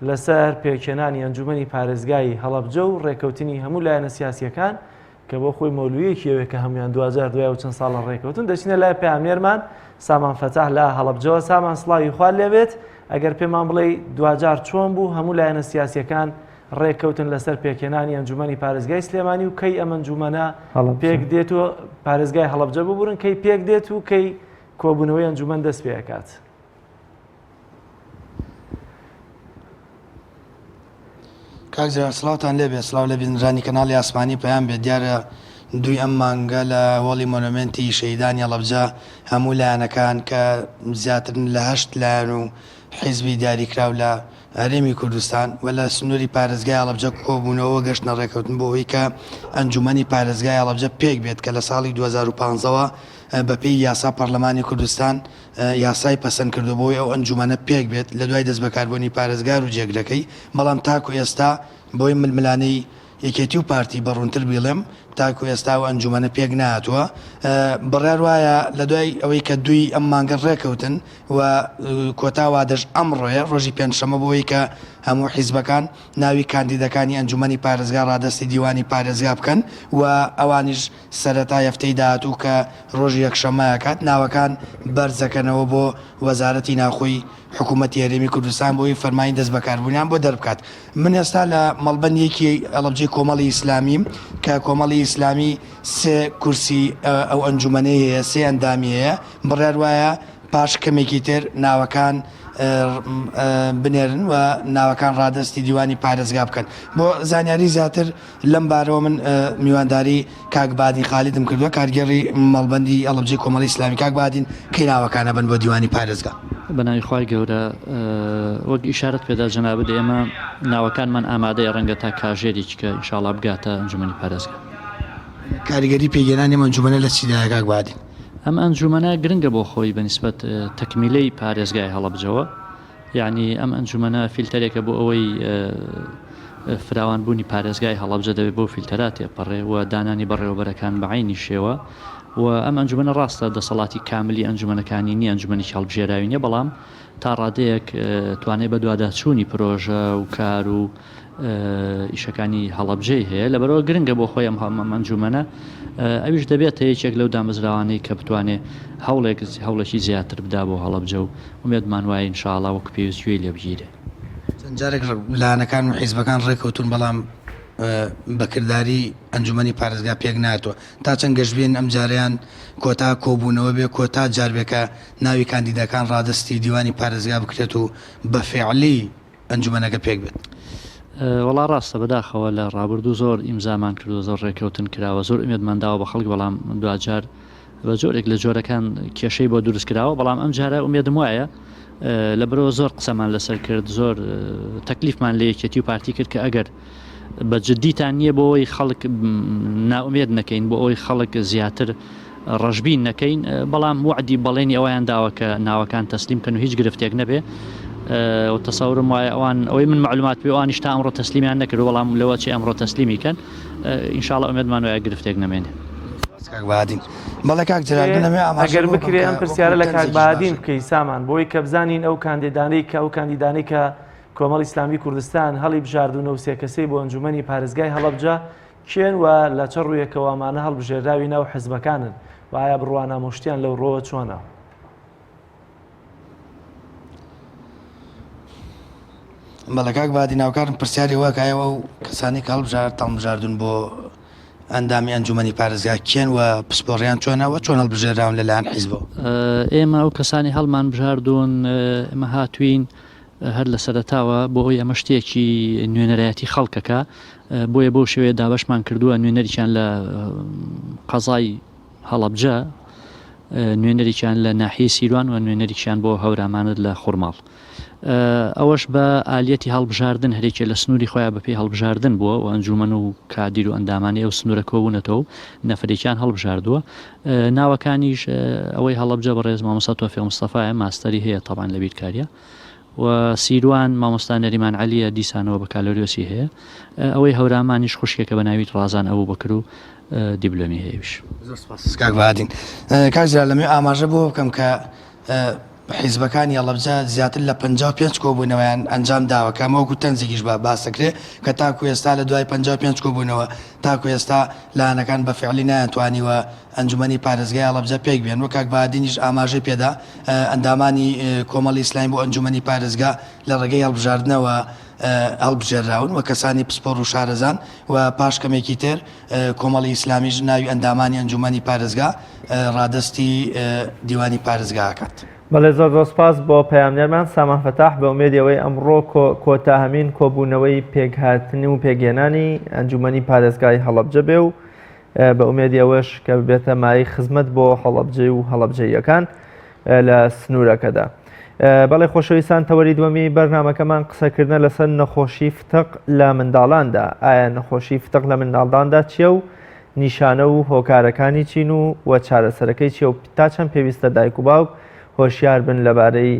لەسەر پێکهێنانی ئەنجومەنی پارێزگای هەڵەبجە و ڕێککەوتنی هەموو لایەنە سیاسیەکان کە بۆ خۆی مەولویەکیەوە کە هەمویان 2002 و چەند ساڵە ڕێککەوتن دەچینە لای پامێرمان سامان فەتاح لە هەڵەبجەوە سامان سڵاوی خوار لێبێت ئەگەر پێمان بڵێ دوجار چۆن بوو هەموو لایەنە سیاسیەکان ڕێککەوتن لەسەر پێکهێنانی ئەنجومەنی پارێزگای سلێمانی و کەی ئەم ئەنجومەنە پێک دێت و پارێزگای هەڵەبجە ببورن کەی پێک دێت و کەی کۆبوونەوەی ئەنجومەن دەست پێ دەکات. کاکجار سڵاوتان لێبێ سڵاو لە بینرانی کەناڵی ئاسمانی پەیام بێت دیارە دوی ئەم مانگە لە هۆڵی مۆنومنتی شەیدانی هەڵەبجە هەموو لایەنەکان کە زیاترن لە 8 لایەن و حیزبی دیاریکراو لە هەرێمی کوردستان و لە سنووری پارێزگای هەڵەبجە کۆبوونەوە گەشتنە ڕێکەوتن بۆ ئەوەی کە ئەنجومەنی پارێزگای هەڵەبجە پێک بێت کە لە ساڵی 2015ەوە بەپێی یاسا پەرلەمانی کوردستان یاسای پەسەند کردو بۆی ئەو ئەنجومەنە پێک بێت لە دوای دەست بەکاربوونی پارێزگار و جێگرەکەی بەڵام تاکو ئێستا بۆی ململانەی یەکێتی و پارتی بەڕوونتر بیڵێم تاکو ئێستا و ئەنجومەنە پێک نهاتووە بڕیار وایە لە دوای ئەوەی کە دوی ئەم مانگە ڕێکەوتن و کۆتا وادەش ئەمڕۆیە ڕۆژی پێنجشەمە بۆی کە هەموو حیزبەکان ناوی کاندیدەکانی ئەنجومەنی پارێزگا ڕادستی دیوانی پارێزگا بکەن و ئەوانیش سەرەتا هەفتەی داهاتوو کە ڕۆژی یەکشەمەیەکات ناوەکان بەرزەکەنەوە بۆ وەزارەتی ناوخۆی حکوومەتی هەرێمی کوردستان بۆی فەرمانی دەست بەکاربوونیان بۆ دەربکات. من ئێستا لە مەڵبەندێکی ئەڵەبجەی کۆمەڵی ئیسلامیم کە کۆمەڵی ئیسلامی سێ کورسی ئەو ئەنجومەنەی هەیە سێ ئەندامی هەیە بڕیار وایە پاش کەمێکی تر ناوەکان بنێرن و ناوەکان ڕادستی دیوانی پارێزگا بکەن. بۆ زانیاری زیاتر لەم بارەوە من میوانداری کاکبادی خالیدم کردووە کارگەڕی مەڵبەندی ئەڵەبجەی کۆمەڵی ئیسلامی کاکبادین کەی ناوەکانە بن بۆ دیوانی پارێزگا. بەناوی خوای گەورە وەک ئیشارەت پێدا جەنابەت ئێمە ناوەکانمان ئامادەیە ڕەنگە تا کاژێرێکی کە ئینشاڵڵا بگاتە ئەنجومەنی پارێزگا. کاریگەری پێگەێنانی ئەنجومەنە لە چیدایە کاکبادین؟ ئەم ئەنجومەنە گرنگە بۆ خۆی بەنسبەت تەکمیلەی پارێزگای هەڵەبجەوە یعنی ئەم ئەنجومەنە فیلتەرێکە بۆ ئەوەی فراوانبوونی پارێزگای هەڵەبجە دەبێت بۆ فیلتەرات تێپەڕێ و دانانی بەڕێوەبەرەکان بەعینی شێوە و ئەم ئەنجومەنە ڕاستە دەسەڵاتی کاملی ئەنجومەنەکانی نی ئەنجومەنی هەڵبژێراوی نیە بەڵام تا ڕادەیەک توانێت بە دوواداچوونی پرۆژە و کار و ئیشەکانی هەڵەبجەی هەیە لەبەرەوە گرنگە بۆ خۆی ئەم ئەنجومەنە ئەویش دەبێت یەکێک لەو دامەزراوانەی کە بتوانێت هەوڵێکی زیاتر بدا بۆ هەڵەبجە و ومێدمان وایە ئینشاءڵڵا وەک پێویست گوێی لێ بگیرێ. چەند جارێک لایەنەکان و حیزبەکان ڕێکەوتون بەڵام بەکردداری ئەنجومەنی پارێزگا پێک ناتوە تا چەند گەشتبێن ئەم جاریان کۆتا کۆبوونەوە بێ کۆتا جاربێکە ناوی کاندیدەکان ڕادستی دیوانی پارێزگا بکرێت و بە فێعلی ئەنجومەنەکە پێک بێت. وەڵا ڕاستە بەداخەوە لە ڕابردوو زۆر ئیمزامان کردو زۆر ڕێکەوتن کراوە زۆر ئومێدمانداوە بە خەڵک بەڵام دوجار بە جۆرێک لە جۆرەکان کێشەی بۆ دروست کراوە بەڵام ئەم جارە ئومێدم وایە لەبەرەوە زۆر قسەمان لەسەر کرد زۆر تەکلیفمان لە یەکێتی و پارتی کرد کە ئەگەر بە جددیتان نییە بۆ ئەوی خەڵک ناومێد نەکەین بۆ ئەوی خەڵک زیاتر ڕەشبین نەکەین بەڵام وعدی بەڵێنی ئەویان داوە کە ناوەکان تەسلیم کەن و هیچ گرفتێک نەبێ و تەسەورم وایە ئەوان ئەوەی من معلومات پێ ئەوانیش تا ئەمڕۆ تەسلیمیان نەکرد بەڵام لەوە چی ئەمڕۆ تەسلیمی کەن ئینشاءڵڵا ئومێدمان وایە گرفتێک نەمێنێ. ئەگەر بکرێ ئەم پرسیارە لە کاکبادین بکەی سامان بۆی کە بزانین ئەو کاندیدانەی کە ئەو کاندیدانەی کە کۆمەڵی ئیسلامی کوردستان هەڵی بژاردوونە و سێکەسەی بۆ ئەنجومەنی پارێزگای هەڵەبجە کێن و لە چ ڕوویەکەوە ئەمانە هەڵبژێراوی ناو حیزبەکانن وایە بڕوانە مشتیان لەو ڕۆوە چۆنە؟ بەڵێ کاکبادی ناوکارم پرسیاری واکایەوە و کەسانی کە هەڵبژاردون بۆ ئەندامی ئەنجومەنی پارێزگا کێن و پسپۆڕیان چۆنەوە چۆن هەڵبژێراون لەلایەن حیزبەوە؟ ئێمە ئەو کەسانی هەڵمان بژاردوون ئێمە هاتوین هەر لە سەرەتاوە بۆ ئەوی ئەمە شتێکی نوێنەرایەتی خەڵکەکە بۆیە بۆ شێوەیە دابەشمان کردووە نوێنەریان لە قەزای هەڵەبجە نوێنەرێکیان لە ناحیە سیروان و نوێنەرێکیان بۆ هەورامانت لە خوڕماڵ. ئەوەش بە ئالەتی هەڵبژاردن هەرێکێ لە سنووری خۆیان بەپێی هەڵبژاردن بووە و ئەنجومەن و کادیر و ئەندامانی ئەو سنوورە کۆبوونەتەوە و نەفرێکیان هەڵبژاردووە. ناوەکانیش ئەوەی هەڵەبجە بەڕێز مامۆستا تۆفیق مستەفایە ماستەری هەیە تەبان لە بیرکاریە و سیروان مامۆستا نەریمان عەلیە دیسانەوە بە کالۆریۆسی هەیە. ئەوەی هەورامانیش خوشکێکە بە ناوی ڕازان ئەوو بەکر و دیبلۆمی هەیەویش. کاک بادین کاکجرا لەمێ ئاماژە بۆ بکەم کە حیزبەکانی هەڵەبجە زیاتر لە 55 کۆبوونەوەیان ئەنجام داوە کامەوەکو تەنزێکیش بە سەکرێ کە تاکو ئێستا لە دوای 55 کۆبوونەوە تاکو ئێستا لایەنەکان بە فعلی نایانتوانیوە ئەنجومەنی پارێزگای هەڵەبجە پێک بێن و کاک بادینیش ئاماژەی پێدا ئەندامانی کۆمەڵی ئیسلامی بۆ ئەنجومەنی پارێزگا لە ڕێگەی هەڵبژاردنەوە هەڵبژێراون و کەسانی پسپۆڕ و شارەزان و پاش کەمێکی تر کۆمەڵی ئیسلامیش ناوی ئەندامانی ئەنجومەنی پارێزگا ڕادستی دیوانی پارێزگاکات. بەڵێ زۆر سپاس بۆ پەیامنەرمان سامان فەتاح بە ئومێدیەوەی ئەمڕۆ کۆتاهەمین کۆبوونەوەی پێکهاتنی و پێگێنانی ئەنجومەنی پارێزگای هەڵەبجە بێ و بە ئومێدیەوەش کە ببێتە مای خزمەت بۆ هەڵەبجە و هەڵەبجەیەکان لە سنوورەکەدا. بەڵێ خۆشەویستان تەوەری دووەمی بەرنامەکەمان قسەکردنە لەسەر نەخۆشی فتق لە منداڵاندا. ئایا نەخۆشی فتق لە منداڵداندا چیە و نیشانە و هۆکارەکانی چین و چارەسەرەکەی چیە و تا چەند پێویستە دایک و باوک هۆشیار بن لەبارەی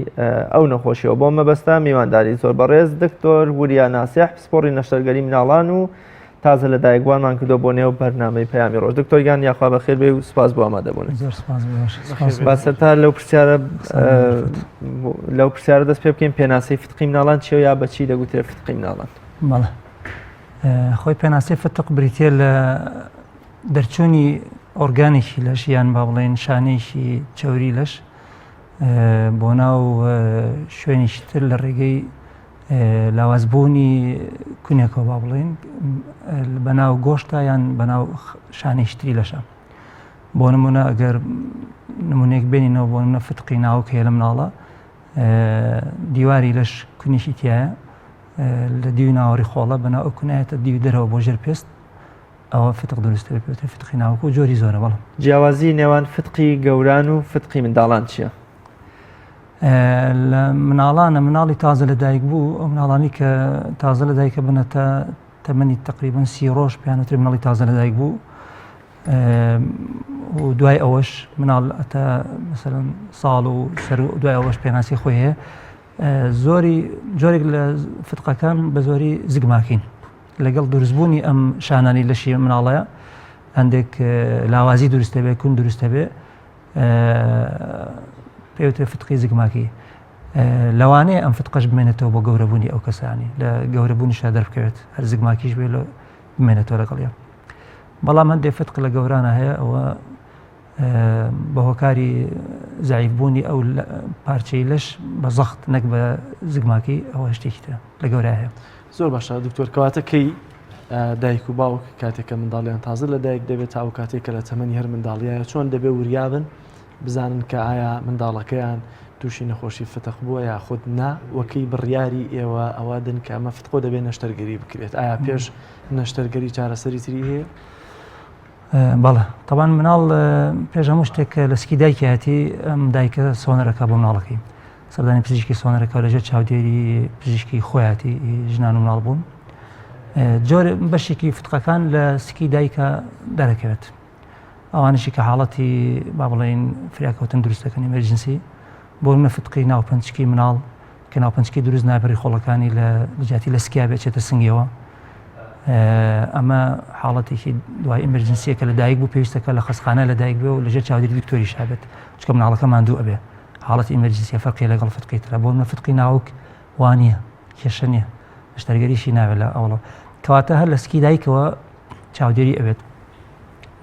ئەو نەخۆشیەوە. بۆ مەبەستە میوانداری زۆر بەڕێز دکتۆر وریا ناسیح پسپۆڕی نەشتەرگەری مناڵان و تازە لە دایکبوانمان کردو بۆ نێو بەرنامەی پەیامی ڕۆژ. دکتۆرگیان یاخوا بەخێر بێ و سپاس بۆ ئامادەبوون. باسەرتا لەو پرسیارە دەست پێ بکەین پێناسەی فتقی مناڵان چیە یا بەچی دەگوترێت فتقی مناڵان؟ بەڵێ خۆی پێناسەی فتق بریتێ لە دەرچوونی ئۆرگانێکی لەش یان با بڵێن شانەیەکی چەوری لەش بۆ ناو شوێنیشی تر لە ڕێگەی لاوازبوونی کونێکەوە با بڵێن بەناو گۆشتا یان بەناو شانەیشتری لەشە. بۆ نمونە ئەگەر نمونێک بێنینەوە بۆ نمونە فتقی ناوک هەیە لە مناڵە دیواری لەش کونیشی تایە لە دیوی ناوەڕی خۆڵە بەناو ئەو کونایەتە دیوی دەرەوە بۆ ژێر پێست ئەوە فتق دروستە پێوتە فتقی ناوک و جۆری زۆرە. بەڵام جیاوازی نێوان فتقی گەوران و فتقی منداڵان چییە؟ لە مناڵانە مناڵی تازە لە دایک بوو ئەو مناڵانی کە تازە لە دایکە بنەتە تەمەنی تقریبن 30 ڕۆژ پێیانوتر مناڵی تازە لە دایک بوو و دوای ئەوەش مناڵ ئەتە مەسەلەن ساڵ و دوای ئەوەش پێناسی خۆی هەیە جۆرێک لە فتقەکان بە زۆری زگماکەین لەگەڵ دروستبوونی ئەم شانانی لەشی مناڵەیە هەندێک لاوازی دروستە بێ کون دروستە بێ پێوترێ فتقی زگماکی لەوانەیە ئەم فتقەش بمێنێتەوە بۆ گەورەبوونی ئەو کەسانی لە گەورەبوونیشا دەربکەوێت هەر زگماکیش بێ لە بمێنێتەوە لەگەڵیان. بەڵام هەندێک فتق لە گەورانە هەیە ئەوە بە هۆکاری زعیفبوونی ئەو پارچەی لەش بە زەخت نەک بە زگماکی ئەوە شتێکی ترە لە گەورە هەیە. زۆر باشە دکتۆر کەواتە کەی دایک و باوک کاتێککە منداڵیان تازە لە دایک دەبێت تا ئەو کاتێککە لە تەمەنی هەر منداڵیایە چۆن دەبێ وریابن بزانن کە ئایا منداڵەکەیان تووشی نەخۆشی فتق بووە یا خودت نا وەکەی بڕیاری ئێوە ئەوادن کە ئەمە فتقۆ دەبێت نەشتەرگەری بکرێت ئایا پێش نەشتەرگەری چارەسەری تری هەیە؟ بەڵێ تەبان مناڵ پێش هەموو شتێک لە سکی دایکەتی ئەم دایکە سۆنەرەکە بۆ مناڵەکەی سەردانی پزیشکی سۆنەرەکە لەژێر چاودێری پزیشکی خۆیاتی ژنان و مناڵ بوون جۆر بەشێکی فتقەکان لە سکی دایکە دەرەکەوێت ئەوانشی کە حاڵەتی با بڵێن فریاکەوتن دروستەکەن ئێمەرجنسی بۆ منە فتقی ناوپەنجکی مناڵ کە ناوپەنجکی دروست نابەری خۆڵەکانی لە بجاتی لە سکیا بێچێتە سنگیەوە ئەمە حاڵەتێکی دوای ئەمەرجنسیە کە لە دایک بوو پێویستەکە لە خەستخانە لە دایک بێ و لەژێر چاودێری دکتۆری شابێت چکە مناڵەکە ماندوو ئەبێ حاڵەتی ئەمەرجنسیە فەرقی لەگەڵ فتقی ترە بۆ منە فتقی ناوک وانە کێشە نییە شتەرگەریشی ناوێت لە ئەوڵە کەواتە هەر لە سکی دایکەوە چاودێری ئەوێت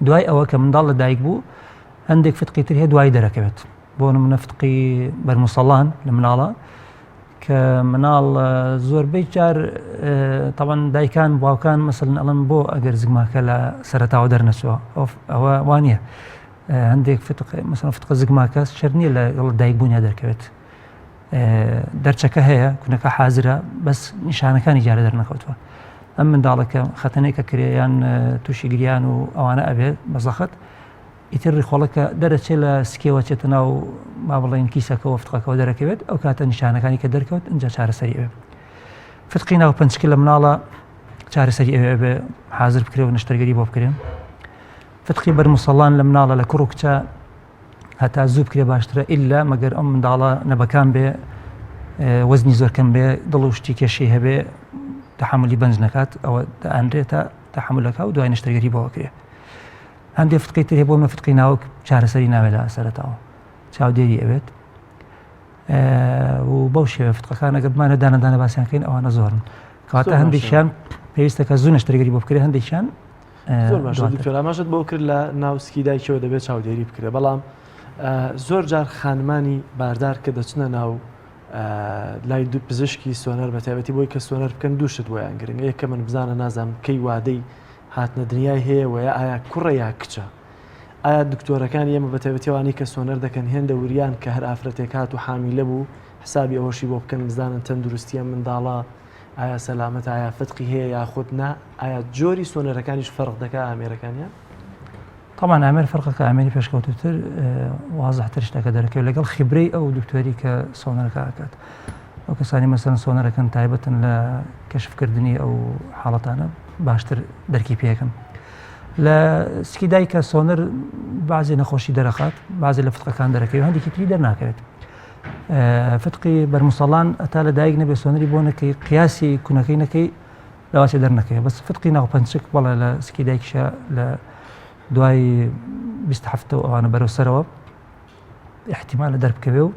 دوای ئەوە کە منداڵ لە دایک بوو هەندێک فتقی تر هەیە دوای دەرەکەوێت بۆ نمونە فتقی بەرموسەڵان لە مناڵە کە مناڵ زۆربەی جار تەوان دایکان باوکان مەسەلەن ئەڵەن بۆ ئەگەر زگماکە لە سەرەتاوە دەرنەچووە ئەوە وانە هەندێک مەسەلەن فتقە زگماکە شەر نییە لەگەڵ دایکبوونیا دەرکەوێت دەرچەکە هەیە کونەکە حازرە بەس نیشانەکانی جارە دەرنەکەوتووە ئەم منداڵەکە خەتەنێکە کرێیان تووشی گریان و ئەوانە ئەبێت بەزەخت ئیتر ڕیخۆڵەکە دەرەچێت لە سکێوە چێتە ناو با بڵێن کیسەکەەوە فتقەکەەوە دەرەکەوێت ئەو کاتە نیشانەکانی کە دەرکەوت اینجا چارەسەری ئەوێ فتقی ناو پنجکە لە مناڵە چارەسەری ئەوێ بێ حاضر بکرێ و نشتەرگەری بۆ بکرێن فتقی بەرموسەڵان لە مناڵە لە کوڕ و کچە هەتا زوو بکرێ باشترە ئیلا مەگەر ئەم منداڵە نەبەکان بێ وەزنی زۆر کەم بێ دڵ و شتی کێشەی هەبێ تەحملی بەنج نەکات ئەوە ئەندرێتە تەحملەکە و دوای نشتەرگەری بۆ بکرێ هەندێک فتقی تر هەیە بۆ فتقی ناوک چارەسەری ناوێت لە سەرەتاوە چاودێری ئەوێت و بەو شێوە فتقەکان ئەگەر بمانە دانەدانە باسییانکەین ئەوانە زۆرن کاتە هەندێکیان پێویستەکە زوو نشتەرگەری بۆ بکرێ هەندێکیان زۆر باش دکتۆر ئاماژت بۆ کرد لە ناوسکی دایکەوە دەبێت چاودێری بکرێ بەڵام زۆر جار خانمانی باردار کە دەچنە ناو لای دوو پزیشکی سۆنەر بە تایبەتی بۆی کە سۆنەر بکەن دووشت بۆیان گرنگ یەکە من بزانە نازانم کەی وادەی هاتنە دنیای هەیە وە ئایا کوڕە یا کچە ئایا دکتۆرەکان ئێمە بە تایبەتیوانی کە سۆنەر دەکەن هێندە وریان کە هەر ئافرەتێک هات و حامیلە بوو حسابی ئەوەشی بۆ بکەن بزانن تەندروستیە منداڵە ئایا سەلامەت ئایا فتقی هەیە یاخود نا ئایا جۆری سۆنەرەکانیش فەرق دەکات ئامێرەکانیان طبعا ئامێر فەرقەکە ئامێری پێشکەوتوتر وازەحتر شتەکە دەرەکەوێت لەگەڵ خیبرەی ئەو دکتۆری کە سۆنەرەکە ئاکات ئەو کەسانی مەسەن سۆنەرەکەن تایبەتن لە کەشفکردنی ئەو حاڵەتانە باشتر دەرکی پێەکەن لە سکیدای کە سۆنەر بازی نەخۆشی دەرەخات بازی لە فتقەکان دەرەکەوێت هەندێکی تری دەرناکەوێت فتقی بەرموسەڵان ئەتا لە دایک نەبێ سۆنەری بۆ نەکەی قیاسی کوونەکەی نەکەی لەواچێ دەرنەکەوێت بەس فتقی ناو پەنچک بەڵێ لە سکیدایکشە لە دوای 27 ئەوانە بەرەوسەرەوە احتیمال لە دەربکەوێ و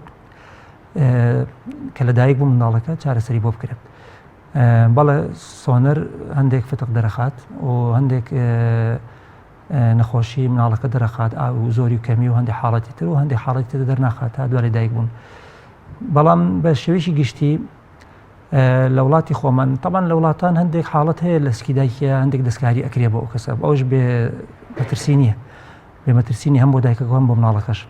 کە لە دایک بوو منداڵەکە چارەسەری بۆ بکرێت بەڵێ سۆنەر هەندێک فتق دەرەخات و هەندێک نەخۆشی مناڵەکە دەرەخات و زۆری و کەمی و هەندێک حاڵەتی تر و هەندێک حاڵەتی تر دەرناخات تا دوای دایک بوون بەڵام بە شێوەیەکی گشتی لە وڵاتی خۆمان طبعا لە وڵاتان هەندێک حاڵەت هەیە لە سکیدایکە هەندێک دەستکاری ئەکرێ بۆ ئەو کەسە ئەوش بێ مەترسی نییە بێ مەترسینی هەم بۆ دایکەکە هەم بۆ مناڵەکەش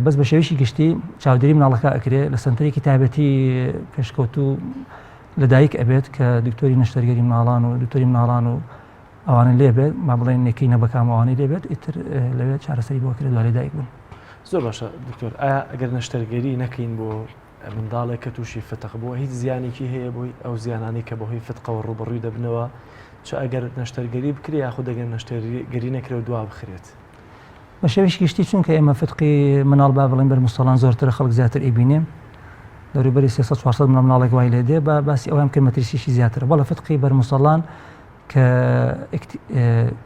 بەس بە شێوەیەکی گشتی چاودێری مناڵەکە ئەکرێ لە سنتەرێکی تایبەتی پێشکەوتوو لە دایک ئەبێت کە دکتۆری نەشتەرگەری مناڵان و دکتۆری مناڵان و ئەوانە لێبێت ما بڵێن نێکی نەبەکام ئەوانەی لێبێت ئیتر لەوێت چارەسەری بۆ کرێت دوای دایک بوون زۆر باشە دکتۆر ئایا ئەگەر نەشتەرگەری نەکەین بۆ منداڵێک کە تووشی فتق بووە هیچ زیانێکی هەیە بۆی ئەو زیانانی کە بەهۆی فتقەوە ڕوبەڕووی دەبنەوە چ ئەگەر نەشتەرگەری بکرێ یاخود ئەگەر نەشتەرگەری نەکرێت دوا بخرێت بە شێوەیەکی گشتی چونکە ئێمە فتقی مناڵ با بڵێن بەرموسەڵان زۆرتر خەڵک زیاتر ئەیبینێ دەوروبەری 300 مناڵێک وای لێ دێ بە باسی ئەوەم کە مەترسیشی زیاتر بەڵە فتقی بەرموسەڵان کە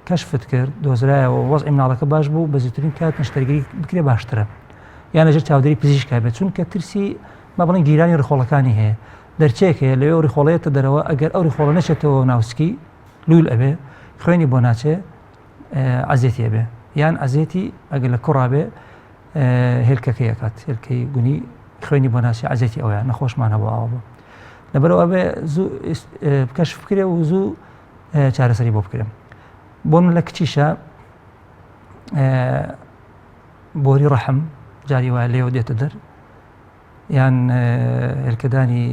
کەشفت کرد دۆزرایەوە وەزعی مناڵەکە باش بوو بە زیاترین کات نەشتەرگەری بکرێ باشترە یان لەژێر چاودێری پزیشکا بێت چونکە ترسی ما بڵێن گیرانی ڕخۆڵەکانی هەیە دەرچێک هەیە لەوێ ڕیخۆڵەیەتە دەرەوە ئەگەر ئەو ڕیخۆڵە نەچێتەوە ناوسکی لول ئەبێ خوێنی بۆ ناچێ ئازێتی ئەبێ یان ئازێتی ئەگەر لە کوڕا بێ هێلکەکەی ئەکات هێلکەی گونی خوێنی بۆ ناچێ ئازێتی ئەوەیە نەخۆشمان هەبوو ئاوە بوو لەبەرەوە ئەبێ زوو کەشف بکرێ و زوو چارەسەری بۆ بکرێن بۆ من لە کچیشە بۆری ڕەحم جاری وایە لێوە دێتە دەر یان هێلکەدانی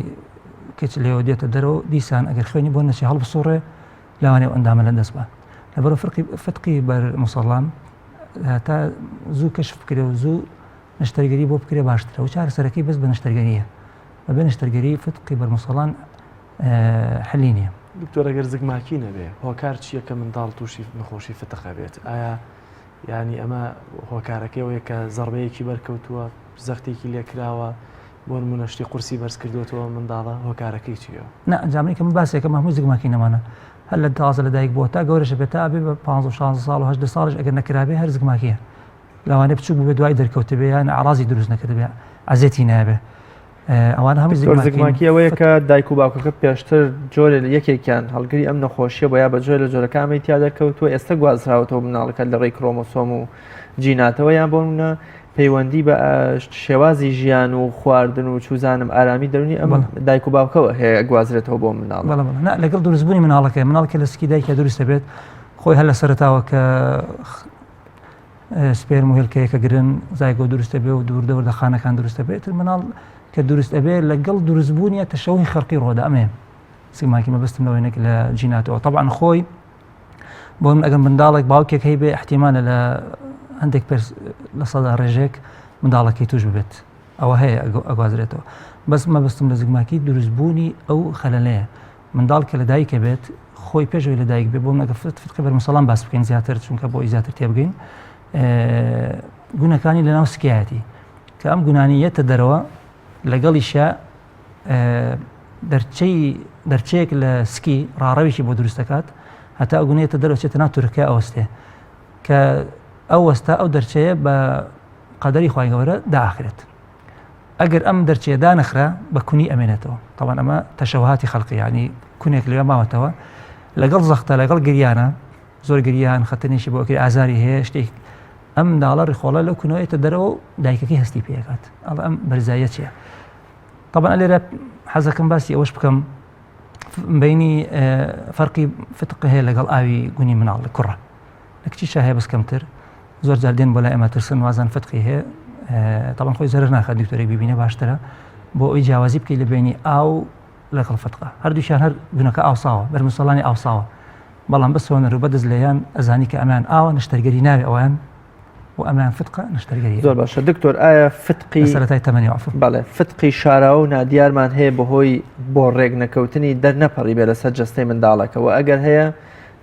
کچ لێوە دێتە دەرەوە دیسان ئەگەر خوێنی بۆ نەچێ هەڵبسوڕێ لەوانێ ئەندامە لە دەست بە لەبەرەوە فتقی بەرموسەڵان تا زوو کەشف بکرێ و زوو نەشتەرگەری بۆ بکرێ باشترە و چارەسەرەکەی بەس بە نەشتەرگەریە بە نەشتەرگەری فتقی بەرموسەڵان حەلی نییە دکتۆر ئەگەر زگماکی نەبێ هۆکار چییە کە منداڵ تووشی نەخۆشی فتقە بێت ئایا ینی ئەمە هۆکارەکەیەوەیە کە زەربەیەکی بەرکەوتووە زەختێکی لێکراوە بۆ نمونە شتی قورسی بەرز کردوێتەوە منداڵە هۆکارەکەی چییە؟ نە ئەنجامەی کە من باسێکە هەموو زگماکی نەمانە هەر لە تازە لە دایک بۆ تا گەورەشە بێت تا بێ بە 15 ساڵ و 18 ساڵش ئەگەر نەکرابێ هەر زگماکیە لەوانێ بچوو بێ دوای دەرکەوتە بێ یان عرازی دروست نەکردبێ عزێتی نابێ ئەوان هەموو زگماکی ئەوەیە کە دایک و باوکەکە پێشتر جۆرە یەکێکیان هەڵگری ئەم نەخۆشیە بۆ یا بە جۆرە لە جۆرەکە ئەمەی تیا دەرکەوتووە ئێستا گوازراوەتەوە مناڵەکە لە ڕێی کرۆمۆسۆم و جیناتەوە یان بۆ منە پەیوەندی بە شێوازی ژیان و خواردن و چوزانم ئارامی دەرونی ئەمە دایک و باوکەوە هەیە گوازرێتەوە بۆ مناڵ لەگەڵ دروستبوونی مناڵەکە لە سکی دایکە دروستە بێت خۆی هەر لە سەرتاوە کە سپێرم و هێلکەیەکە گرن زایگۆ دروستە بێ و دووردەوە لە خانەکان دروستە بێت مناڵ کە دروست ئەبێ لەگەڵ دروستبوونیە تەشەوهی خەرقی ڕۆدا ئەمێ سیماکی مەبەستم لەوەیەک لە جیناتەوە طبعا خۆی بۆ من ئەگەر منداڵێک باوکێک هەیە بێ احتیمالە لە هەندێک لە سەدا ڕێژێک منداڵەکەی توش ببێت ئەوە هەیە ئەگوازرێتەوە بەس مەبستم لە زگماکی دروستبوونی ئەو خەلەلەیە منداڵ کە لە دایکە بێت خۆی پێشەوەی لە دایک بێ بۆ نەگە فتقە بەرمسەڵام باس بکەین زیاتر چونکە بۆ زیاتر تێبگەین گونەکانی لەناو سکایەتی کە ئەم گونانیەتە دەرەوە لەگەڵیشە دەرچەیەک لە سکی ڕاڕەوێکی بۆ دروست دەکات هەتا ئەو گونەیەتە دەرەوەچێتە ناو تورکیا ئەوەستێ کە ئەو وەستا ئەو دەرچەیە بە قەدەری خوای گەورە داخرێت ئەگەر ئەم دەرچەیە دانەخرا بە کونی ئەمێنێتەوە طبعا ئەمە تەشەوهاتی خەڵقی ینی کونێک لێ ماوەتەوە لەگەڵ زەختە لەگەڵ گریانە زۆر گریان خەتەنێکی بۆ ئەوکەی ئازاری هەیە شتێک ئەم منداڵە ڕیخۆڵە لەو کونەوەیەتە دەرەوە ڕایکەکەی هەستی پێکات ئەڵ ئەم بەرزایە چیە طبعا لێرە حەزەکەم باسی ئەوەش بکەم بینی فەرقی فتق هەیە لەگەڵ ئاوی گونی مناڵ لە کوڕە لە کچیشە هەیە بەس کەمتر زۆر جار دێن بۆ لای ئەمە ترسن وازان فتقی هەیە طبعا خۆی زەرر ناکات دوکتۆرێک ببینە باشترە بۆ ئەوی جیاوازی بکەی لە بینی ئاو لەگەڵ فتقە هەردووشیان هەر گونەکە ئاوساوە بەرمسەڵانی ئاوساوە بەڵام بەسەوە ڕوو بەدەست لەیان ئەزانی کە ئەمان ئاوە نشتەرگەری ناوێ ئەویان و ئەمان فتقە نشتەرگەری زۆر باشە دکتۆر ئایا فتقی سەرەتای تەمەنی عفو بەڵێ فتقی شاراوە و نادیارمان هەیە بەهۆی بۆ ڕێک نەکەوتنی دەرنەپەڕی بێ لەسەر جەستەی منداڵەکەەوە ئەگەر هەیە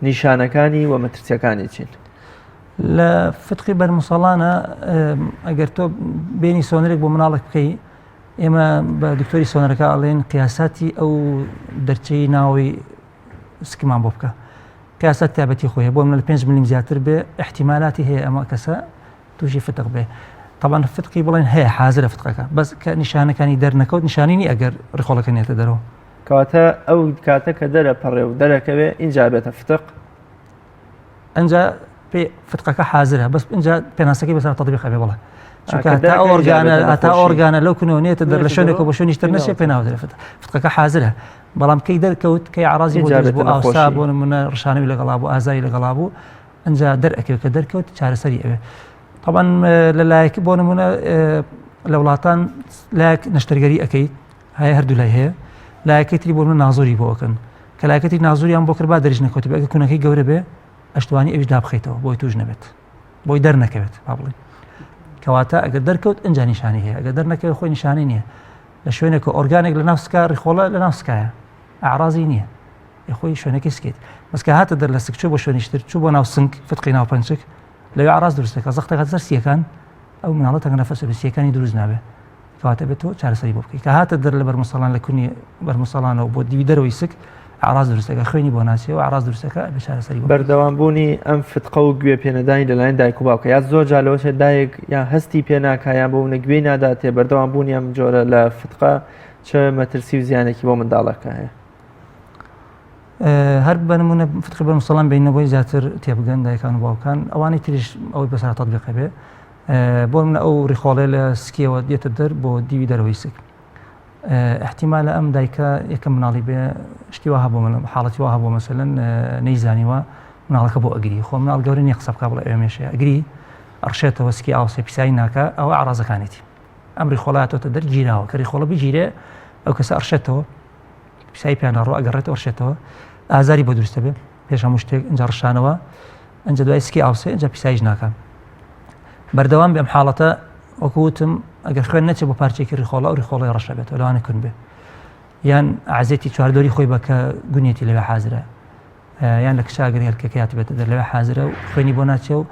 نیشانەکانی و مەترسیەکانی چین لە فتقی بەرمسەڵانە ئەگەر تۆ بینی سۆنرێک بۆ مناڵک بکەی ئێمە بە دکتۆری سۆنەرەکە ئەڵێن قیاساتی ئەو دەرچەی ناوی سکمان بۆ بکە قیاسات تابەتی خۆی بۆ من لە 5 ملیم زیاتر بێ احتیمالاتی هەیە ئەمە کەسە تووشی فتق بێ طبعا فتقی بڵێن هەیە حازرە فتقەکە بەس کە نیشانەکانی دەرنەکەوت نیشانینی ئەگەر ڕخۆڵەکە نێتە دەرەوە کەواتە ئەو کاتە کە دەرە پەڕێ و دەرەکەوێ اینجا بێتە فتق ئەنجا پێ فتقەکە حازرە بەس اینجا پێناسەکەی بەسەر تەطبیق بێ بڵێ چونکە هەتا ئۆرگانە لەو کونەوەنێتە دەر لە شوێنێکەوە بە شوێنیشتر نەچێ پێ ناودرێ فتقەکە حازرە بەڵام کەی دەرکەوت کەی عرازی بۆ ئاوسا بۆ نمونە ڕشانەوی لەگەڵا بوو ئازاری لەگەڵا بوو ئەنجا دەرئەکەوێت کە دەرکەوت چارەسەری ئەوێ طبعا لەلایەکی بۆ نمونە لە وڵاتان لایەک نەشتەرگەری ئەەکەیت هەیە هەردوو لای هەیە لایەکەی تری بۆ نازۆری بۆ ئەکەن کە لایەکەتی نازۆریان بۆ کرد با دەریژ نەکەوت بێ ئەگە کونەکەی گەورە بێ ئەشتوانی ئەویش دابخەیتەوە بۆی توش نەبێت بۆی دەرنەکەوێت با بڵێن کەواتە ئەگەر دەرکەوت ئەنجا نیشانی هەیە ئەگەر دەرنەکەوێت خۆی نیشانی نییە لە شوێنێک ئۆرگانێک لە ناو سکا ڕیخۆڵە لە ناو سکایە ئاعرازی نییە خۆی شوێنەکەی سکێت بەسکە هاتە دەر لە سک چوو بۆ شوێنیشتر چوو بۆ ناو سنگ فتقی ناو پەنچک لەوێ ئاراز دروستەکە زەختەکە زەر سیەکان ئەو مناڵەت ئەگەر نەفەس سیەکانی دروست نابێ کەواتە بێت تۆ چارەسەری بۆ بکەیت کە هاتە دەر لە بەرمسەڵان لە کونی بەرمسەڵانەوە بۆ دیوی دەرەوەی سک ئاراز دروستەکە خوێنی بۆ ناچێ و ئاراز دروستەکە بە چارەسەری بەردەوامبوونی ئەم فتقە و گوێ پێنەدانی لەلایەن دایک و باوکە یا زۆر جالەوەشە دایک یا هەستی پێ ناکایان بۆ گوێی ناداتێ بەردەوامبوونی ئەم جۆرە لە فتقە چه مەترسی و زیانێکی بۆ منداڵەکە هەیە هەر بەنمونە فتقی بەرمسەڵان بینەوەی زیاتر تێبگەن دایکان و باوکان ئەوانەی تریش ئەوەی بەسەر تەطبیقە بێ بۆ منە ئەو ڕیخۆڵێ لە سکیەوە دێتە دەر بۆ دیوی دەرەوەی سک احتیمالە ئەم دایکە یەکەم مناڵی بێ شتی وها بۆ من حاڵەتی وها بۆ مەسەلەن نەیزانیوە مناڵەکە بۆ ئەگری خۆ مناڵ گەورە نیە قسە بکە بڵێ ئێمێشەیە ئەگری ئەڕشێتەوە سکی ئاوسێ پیسایی ناکە ئەوە ئاڕازەکانێتی ئەم ڕیخۆڵاتەوە دەر گیراوە کە ڕیخۆڵە بگیرێ ئەو کەسە ئەڕشێتەوە پیسایی پیانەڕۆ ئەگەڕێتەوە ئەڕشێتەوە ئازاری بۆ دروستە بێ پێش هەموو شتێک ئەنجا ڕشانەوە ئەنجا دوای سکی ئاوسێ ئەنجا پیساییش ناکە بەردەوام بێم حاڵەتە وەکوتم ئەگەر خوێن نەچێت بۆ پارچێکی ڕیخۆڵە ئەو ڕیخۆڵی ڕەشە بێتەوە لەوانە کون بێ یان عزێتی چواردۆری خۆی بەکە گونێتی لەوێ حازرە یان لە کشاگەری هەلکەکەیات بێتە دەر لەوێ حازرە و خوێنی بۆ ناچێ و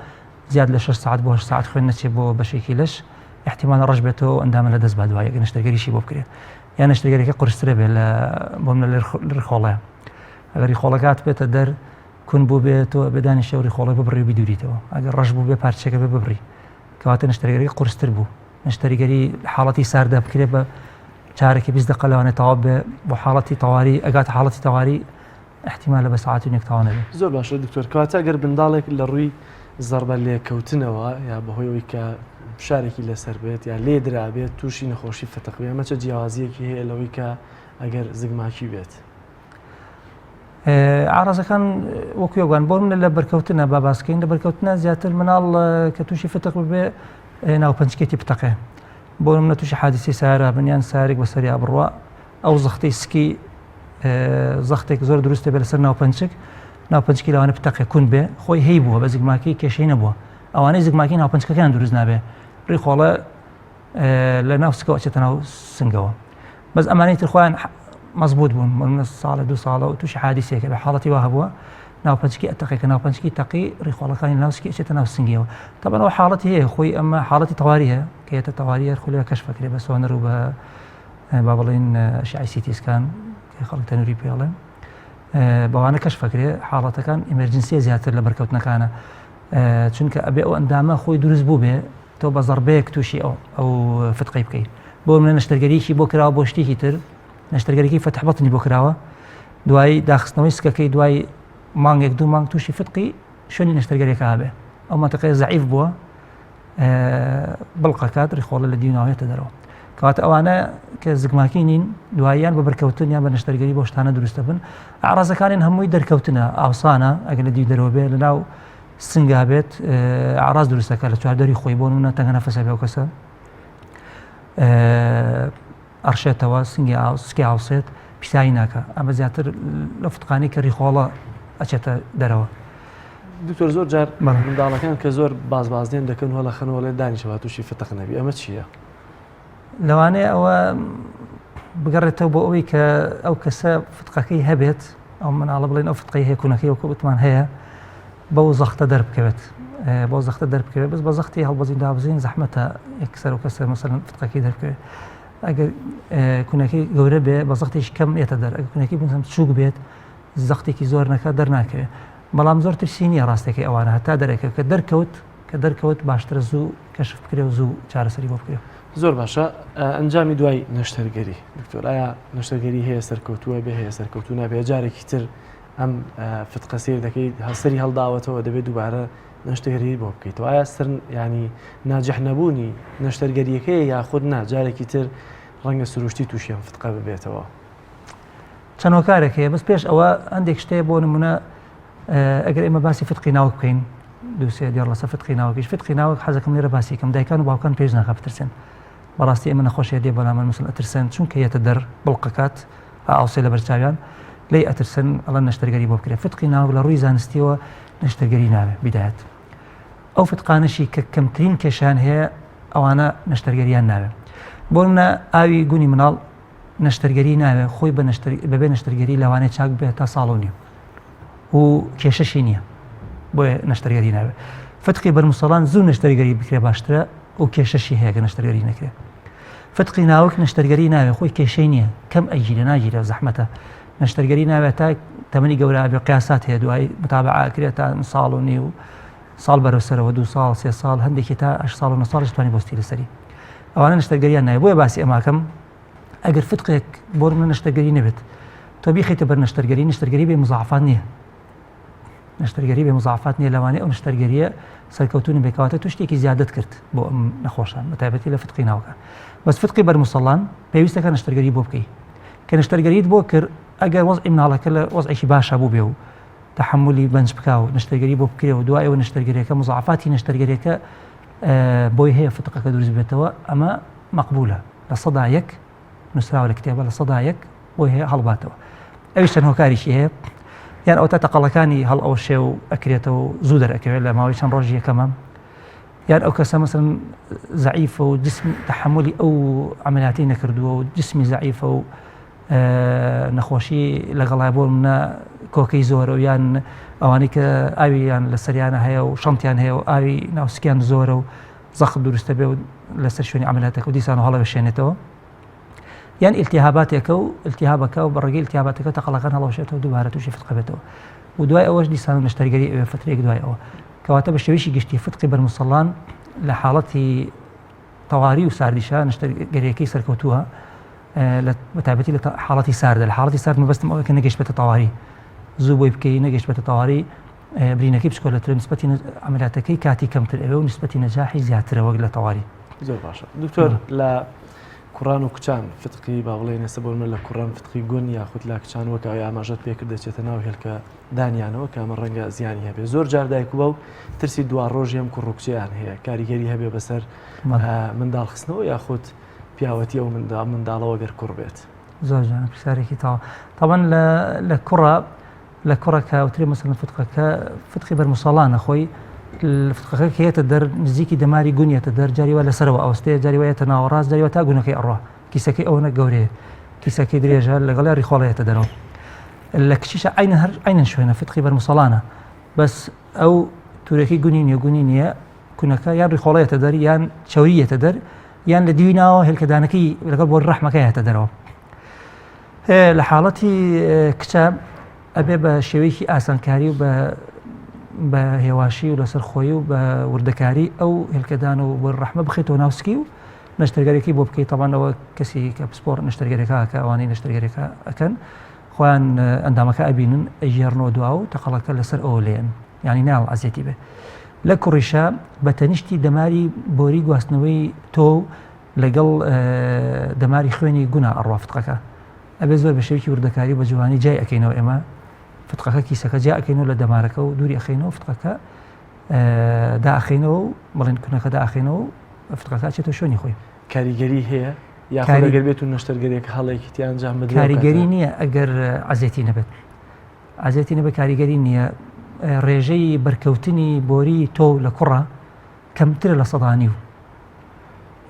زیاد لە 6 ساعت بۆ 8 ساعت خوێن نەچێت بۆ بەشێکی لەش احتیمال ڕەش بێتەوە ئەندامە لە دەست با دوای ئەگەر نەشتەرگەریشی بۆ بکرێت یان نەشتەرگەریەکە قورسترە بێ لە بۆ منە لە ڕیخۆڵەیە ئەگەر ڕیخۆڵەکات بێتە دەر کون بوو بێتەوە بێدانیشە و ڕیخۆڵی ببڕی و بیدوریتەوە ئەگەر ڕەش بوو بێ پارچێکە بێ ببڕی کەواتە نەشتەرگەری قورستر بوو نەشتەرگەری حاڵەتی ساردا بکرێ بە چارێکی 20 دقیقە لەوانێت تەواو بێ بۆ حاڵەتی تەواری ئەگات حاڵەتی تەواری احتیمالە بە ساعتی نێک تەواو نەبێ زۆر باشە دکتۆر کەواتە ئەگەر منداڵێک لە ڕووی زەربە لێکەوتنەوە یا بەهۆیەوەی کە شارێکی لەسەر بێت یا لێ درابێت تووشی نەخۆشی فتقی ئەمە چه جیاوازیەکی هەیە لەوەی کە ئەگەر زگماکی بێت ئاڕازەکان وەکوێگوان بۆ منە لە بەرکەوتنە با باسکەین لە بەرکەوتنە زیاتر مناڵ کە تووشی فتق بێ ناو پەنجکێتی پتەقێ بۆ منە تووشی حادیسی سارە بنیان سارێک بەسەری ئابڕوە ئەو زەختەی سکی زەختێک زۆر دروستە بێ لەسەر ناو پەنجک لەوانە پتەقێ کون بێ خۆی هەی بووە بە زگماکەی کێشەی نەبووە ئەوانەی زگماکی ناوپەنجەکان دروست نابێ ڕێخۆڵە لە ناو سکەوە ئەچێتە ناو سنگەوە بەس ئەمانەی ترخوایان مەزبوط بوون ساڵە دو ساڵە و تووشی حادیسێکە بە حاڵەتی وا هەبووە ناوپەنجکی ئەتەقێکە ناوپەنجکی تەقی ڕێخۆڵەکانی ناوسکی ئەچێتە ناو سنگیەوە تەبەنەوە حاڵەتی هەیە خۆی ئەمە حاڵەتی تەواریە کە هێتە تەواریە خولێ کەشفەکرێ بە سۆنەر و بە با بڵێن شعی سیتیسکان خەڵک تەنووری پێڵێن بەوانە کەشفەکرێ حاڵەتەکان ئیمەرجنسیە زیاتر لە بەرکەوتنەکانە چونکە ئەبێ ئەو ئەندامە خۆی دروست بوو بێ تۆ بە زەربەیەک تووشی ئەو فتقی بکەیت بۆ منە نەشتەرگەریکی بۆ کراوە بۆ شتێکی تر نەشتەرگەریکی فتح بەتنی بۆ کراوە دوای داخستنەوەی سکەکەی دوای مانگێک دوو مانگ تووشی فتقی شوێنی نەشتەرگەریەکە هەبێ ئەو مەتەقەیە زەعیف بووە بڵقەکات ڕێخۆڵە لە دیوناوێتە دەرەوە کەواتە ئەوانە کە زگماکی نین دواییان بە بەرکەوتن یان بە نەشتەرگەری بۆ شتانە دروستە بن ئاڕازەکانیان هەمووی دەرکەوتنە ئاوسانە ئەگەر لە دی دەرەوە بێ لە ناو سنگا بێت ئاراز دروستەکە لە چواردەری خۆی بۆ نمونە تەنگە نەفەسە بێ و کەسە ئەڕشێتەوە سکی ئاوسێت پیسایی ناکە ئەمە زیاتر لە فتقانی کە ڕیخۆڵە ئەچێتە دەرەوە دکتۆر زۆر جار منداڵەکان کە زۆر بازبازدێن دەکەن هۆڵە خەنەوەڵێ دانیشەوە تووشی فتق نەبی ئەمە چییە؟ لەوانەیە ئەوە بگەڕێتەوە بۆ ئەوەی کە ئەو کەسە فتقەکەی هەبێت ئەو مناڵە بڵێن ئەو فتقی هێکوونەکەی وەکو بتمان هەیە بەو زەختە دەربکەوێت بۆ زەختە دەربکەوێت بەس بە زەختی هەڵبەزین دابزین زەحمەتە یەکسەر و کەسە مەسەلەن فتقەکەی دەربکەوێت ئەگەر کوونەکەی گەورە بێ بە زەختێکی کەم ئێتە دەر ئەگەر کوونەکەی بنسم چووک بێت زەختێکی زۆر نەکات دەرناکەوێت بەڵام زۆر ترسی نییە ڕاستێکی ئەوانە هەتا دەرەکەوێت کە دەرکەوت باشترە زوو کەشف بکرێ و زوو چارەسەری بۆ بکرێت زۆر باشە ئەنجامی دوای نەشتەرگەری دکتۆر ئایا نەشتەرگەری هەیە سەرکەوتووە بێ هەیە سەرکەوتو نابێ جارێکی تر ئەم فتقە سیر دەکەیت هەسەری هەڵداوەتەوە دەبێت دووبارە نەشتەرگەری بۆ بکەیتەوە ئایا سەر ینی ناجەح نەبوونی نەشتەرگەریەکەی یاخود نا جارێکی تر ڕەنگە سروشتی تووشیان فتقە ببێتەوە چەند هۆکارێکەیە بەس پێش ئەوە هەندێک شتەیە بۆ نمونە ئەگەر ئێمە باسی فتقی ناوک بکەین دووسێ دیار لەسەر فتقی ناوکیش فتقی ناوک حەزەکەم لێرە باسیکەم دایکان و باوکان پێش ناکە بترسێن بەڕاستی ئێمە نەخۆشیە دێ بەڵام مەسەڵەن ئەترسێن چونکە هێتە دەر بڵقەکات ئاوسێ لە بەرچاویان لی ئەترسن ئەڵەن نەشتەرگەری بۆ بکرێت فتقی ناوک لە ڕووی زانستیەوە نەشتەرگەری ناوێ بیدایەت ئەو فتقانشی کە کەمترین کێشان هەیە ئەوانە نەشتەرگەریان ناوێ بۆ منە ئاوی گونی مناڵ نەشتەرگەری ناوێ خۆی بەبێ نەشتەرگەری لەوانەیە چاک بێت تا ساڵ و نیم و کێشەشی نییە بۆیە نەشتەرگەری ناوێ فتقی بەرمسەڵان زوو نەشتەرگەری بکرێ باشترە و کێشەشی هەیە کە نەشتەرگەری نەکرێت فتقی ناوک نەشتەرگەری ناوێ خۆی کێشەی نییە کەم ئەگیرە ناگیرە زەحمەتە نەشتەرگەری ناوێت تا تەمەنی گەورە بێ قیاسات هەیە دوای متابعەکرێت تا ساڵ و نی و ساڵ بەرەوسەرەوە 2 ساڵ 3 ساڵ هەندێکی تا 8 ساڵ و 9 ساڵش توانی بۆستی لەسەری ئەوانە نەشتەرگەریان نایە بۆیە باسی ئەماکەم ئەگەر فتقێک بۆ منە نەشتەرگەری نەبێت تۆ بیخیتە بەر نەشتەرگەری بێ مزاعفات نییە نەشتەرگەری بێ مزاعفات نییە لەوانەیە ئەو نەشتەرگەریە سەرکەوتونی بێکەواتە تو شتێکی زیادت کرد بۆ ئەم نەخۆشان بەتایبەتی لە فتقی ناوکە بەس فتقی بەرمسەڵان پێویستەکە نەشتەرگەری بۆ بکەی کە نەشتەرگەریت بۆ کرد ئەگەر وەزعی مناڵەکە لە وەزعێکی باشە بوو بێ و تحملی بەنج بکا و نەشتەرگەری بۆ بکرێ و دوایەوە نەشتەرگەریەکە مزاعفاتی نەشتەرگەریەکە بۆی هەیە فتقەکە دروست بێتەوە ئەمە مەقبولە لە 100 نووسراوە لە کتێبە لە 100 بۆی هەیە هەڵباتەوە ئەویش چەند هۆکاریشی هەیە یان ئەو تا تەقەڵەکانی هەڵ ئەو شێ و ئەکرێتەوە زوو دەرەکەوێت لە ماوەی چەند ڕۆژی یەکەمە یان ئەو کەسە مەسەڵەن زەعیفە و جسم تحملی ئەو عەمەلیاتی نەکردووە و جسمی زەعیفە و نەخۆشی لەگەڵای بۆ منە کۆکەی زۆرە و یان ئەوانەی کە ئاویان لە سەریانە هەیە و شەمتیان هەیە و ئاوی ناوسکیان زۆرە و زەخت دروستە بێ و لەسەر شوێنی عەمەلیاتەکە و دیسان و هەڵە بشێنێتەوە یان ئیلتیهاباتێکە و ئیلتیهابەکە و بەڕێگەی ئیلتیهاباتەکە تەقەڵەکان هەڵەوشێتەوە دووبارە تووشی فتقە بێتەوە و دوای ئەوەش دیسان و نەشتەرگەری ئەوێ فترێک دوای ئەوە کەواتە بە شێوەیەکی گشتی فتقی بەرمسەڵان لە حاڵەتی تەواری و ساردیشە نەشتەرگەریەکەی سەرکەوتووە بەتایبەتی لە حاڵەتی ساردە لە حاڵەتی سارد مەبەستم ئەوەیە کە نەگەیشت بێتە تەواری زوو بۆی بکەی نەگەیشت بێتە تەواری برینەکەی بچکۆلەترە نسبەتی عەمەلیاتەکەی کاتی کەمتر ئەوێ و نسبەتی نەجاحی زیاترە وەک لە تەواری زۆر باشە دکتۆر لە کوڕان و کچان فتقی با بڵێن ئێستا بۆ من لە کوڕان فتقی گۆن یاخود لا کچان وەکە ئەوی ئاماژەت پێکرد دەچێتە ناو هێلکە دانیانەوە کە ئەمە ڕەنگە زیانی هەبێ زۆر جار دایک و باو ترسی دوا ڕۆژی ئەم کوڕوکچیان هەیە کاریگەری هەبێ بەسەر منداڵخستنەوە یاخود پیاوەتی ئەو منداڵەوە گەر کوڕ بێت زۆر جان پرسیارێکی تاوە طبعاً لە کوڕە کە ئەوترێ مەسەڵەن فتقەکە فتقی بەرمسەڵانە خۆی فتقەکە کێتە دەر نزیکی دەماری گونیێتە دەر جاریوە لەسەرەوە ئەوستەیە جاریوایەتە ناوەڕاست جاریوە تا گونەکەی ئەڕۆ کیسەکەی ئەوەنە گەورەیە کیسەکەی درێژە لەگەڵی ڕیخۆڵەیەتە دەرەوە لە کچیشە عینەن شوێنە فتقی بەرمسەڵانە بەس ئەو تورەکەی گونی نییە کونەکە یان ڕیخۆڵەیەتە دەر یان چاوریەتە دەر یان لە دیویناوە هێلکەدانەکەی لەگەڵ بۆ ڕەحمەکەیەتە دەرەوە لە حاڵەتی کچە ئەبێ بە شێوەیەکی ئاسانکاری و بە هێواشی و لەسەر خۆی و بە وردەکاری ئەو هێلکەدان و بۆ ڕەحمە بخێتەوە ناوسکی و نەشتەرگەرێکی بۆ بکەیت تەوانەوە کەسی کە پسپۆر نەشتەرگەرێکە کە ئەوانەی نەشتەرگەرێکە ئەکەن خۆیان ئەندامەکە ئەبینن ئەژێڕنەوە دوا و تەقەڵەکە لەسەر ئەوە لێن ینی ناڵ ئازیەتی بێ لە کوڕیشە بە تەنیشتی دەماری بۆری گواستنەوەی تۆ لەگەڵ دەماری خوێنی گونا ئەڕوا فتقەکە ئەبێ زۆر بە شێوکی وردەکاری بە جوانی جای ئەەکەینەوە ئێمە فتقەکە کیسەکە جا ئەەکەینەوە لە دەمارەکە و دووری ئەخینەوە فتقەکە داخینەوە و بڵێن کونەکە داخینەوە و فتقەکە چێتە شوێنی خۆی کاریگەری هەیە یاخۆگەر بێت و نەشتەرگەرێک هەڵێکی تیان جام بدرێت کاریگەری نییە ئەگەر عەزێتی نەبێت عەزێتی نەبێت کاریگەری نییە ڕێژەی بەرکەوتنی بۆری تۆ لە کوڕە کەمترە لە سەدانی و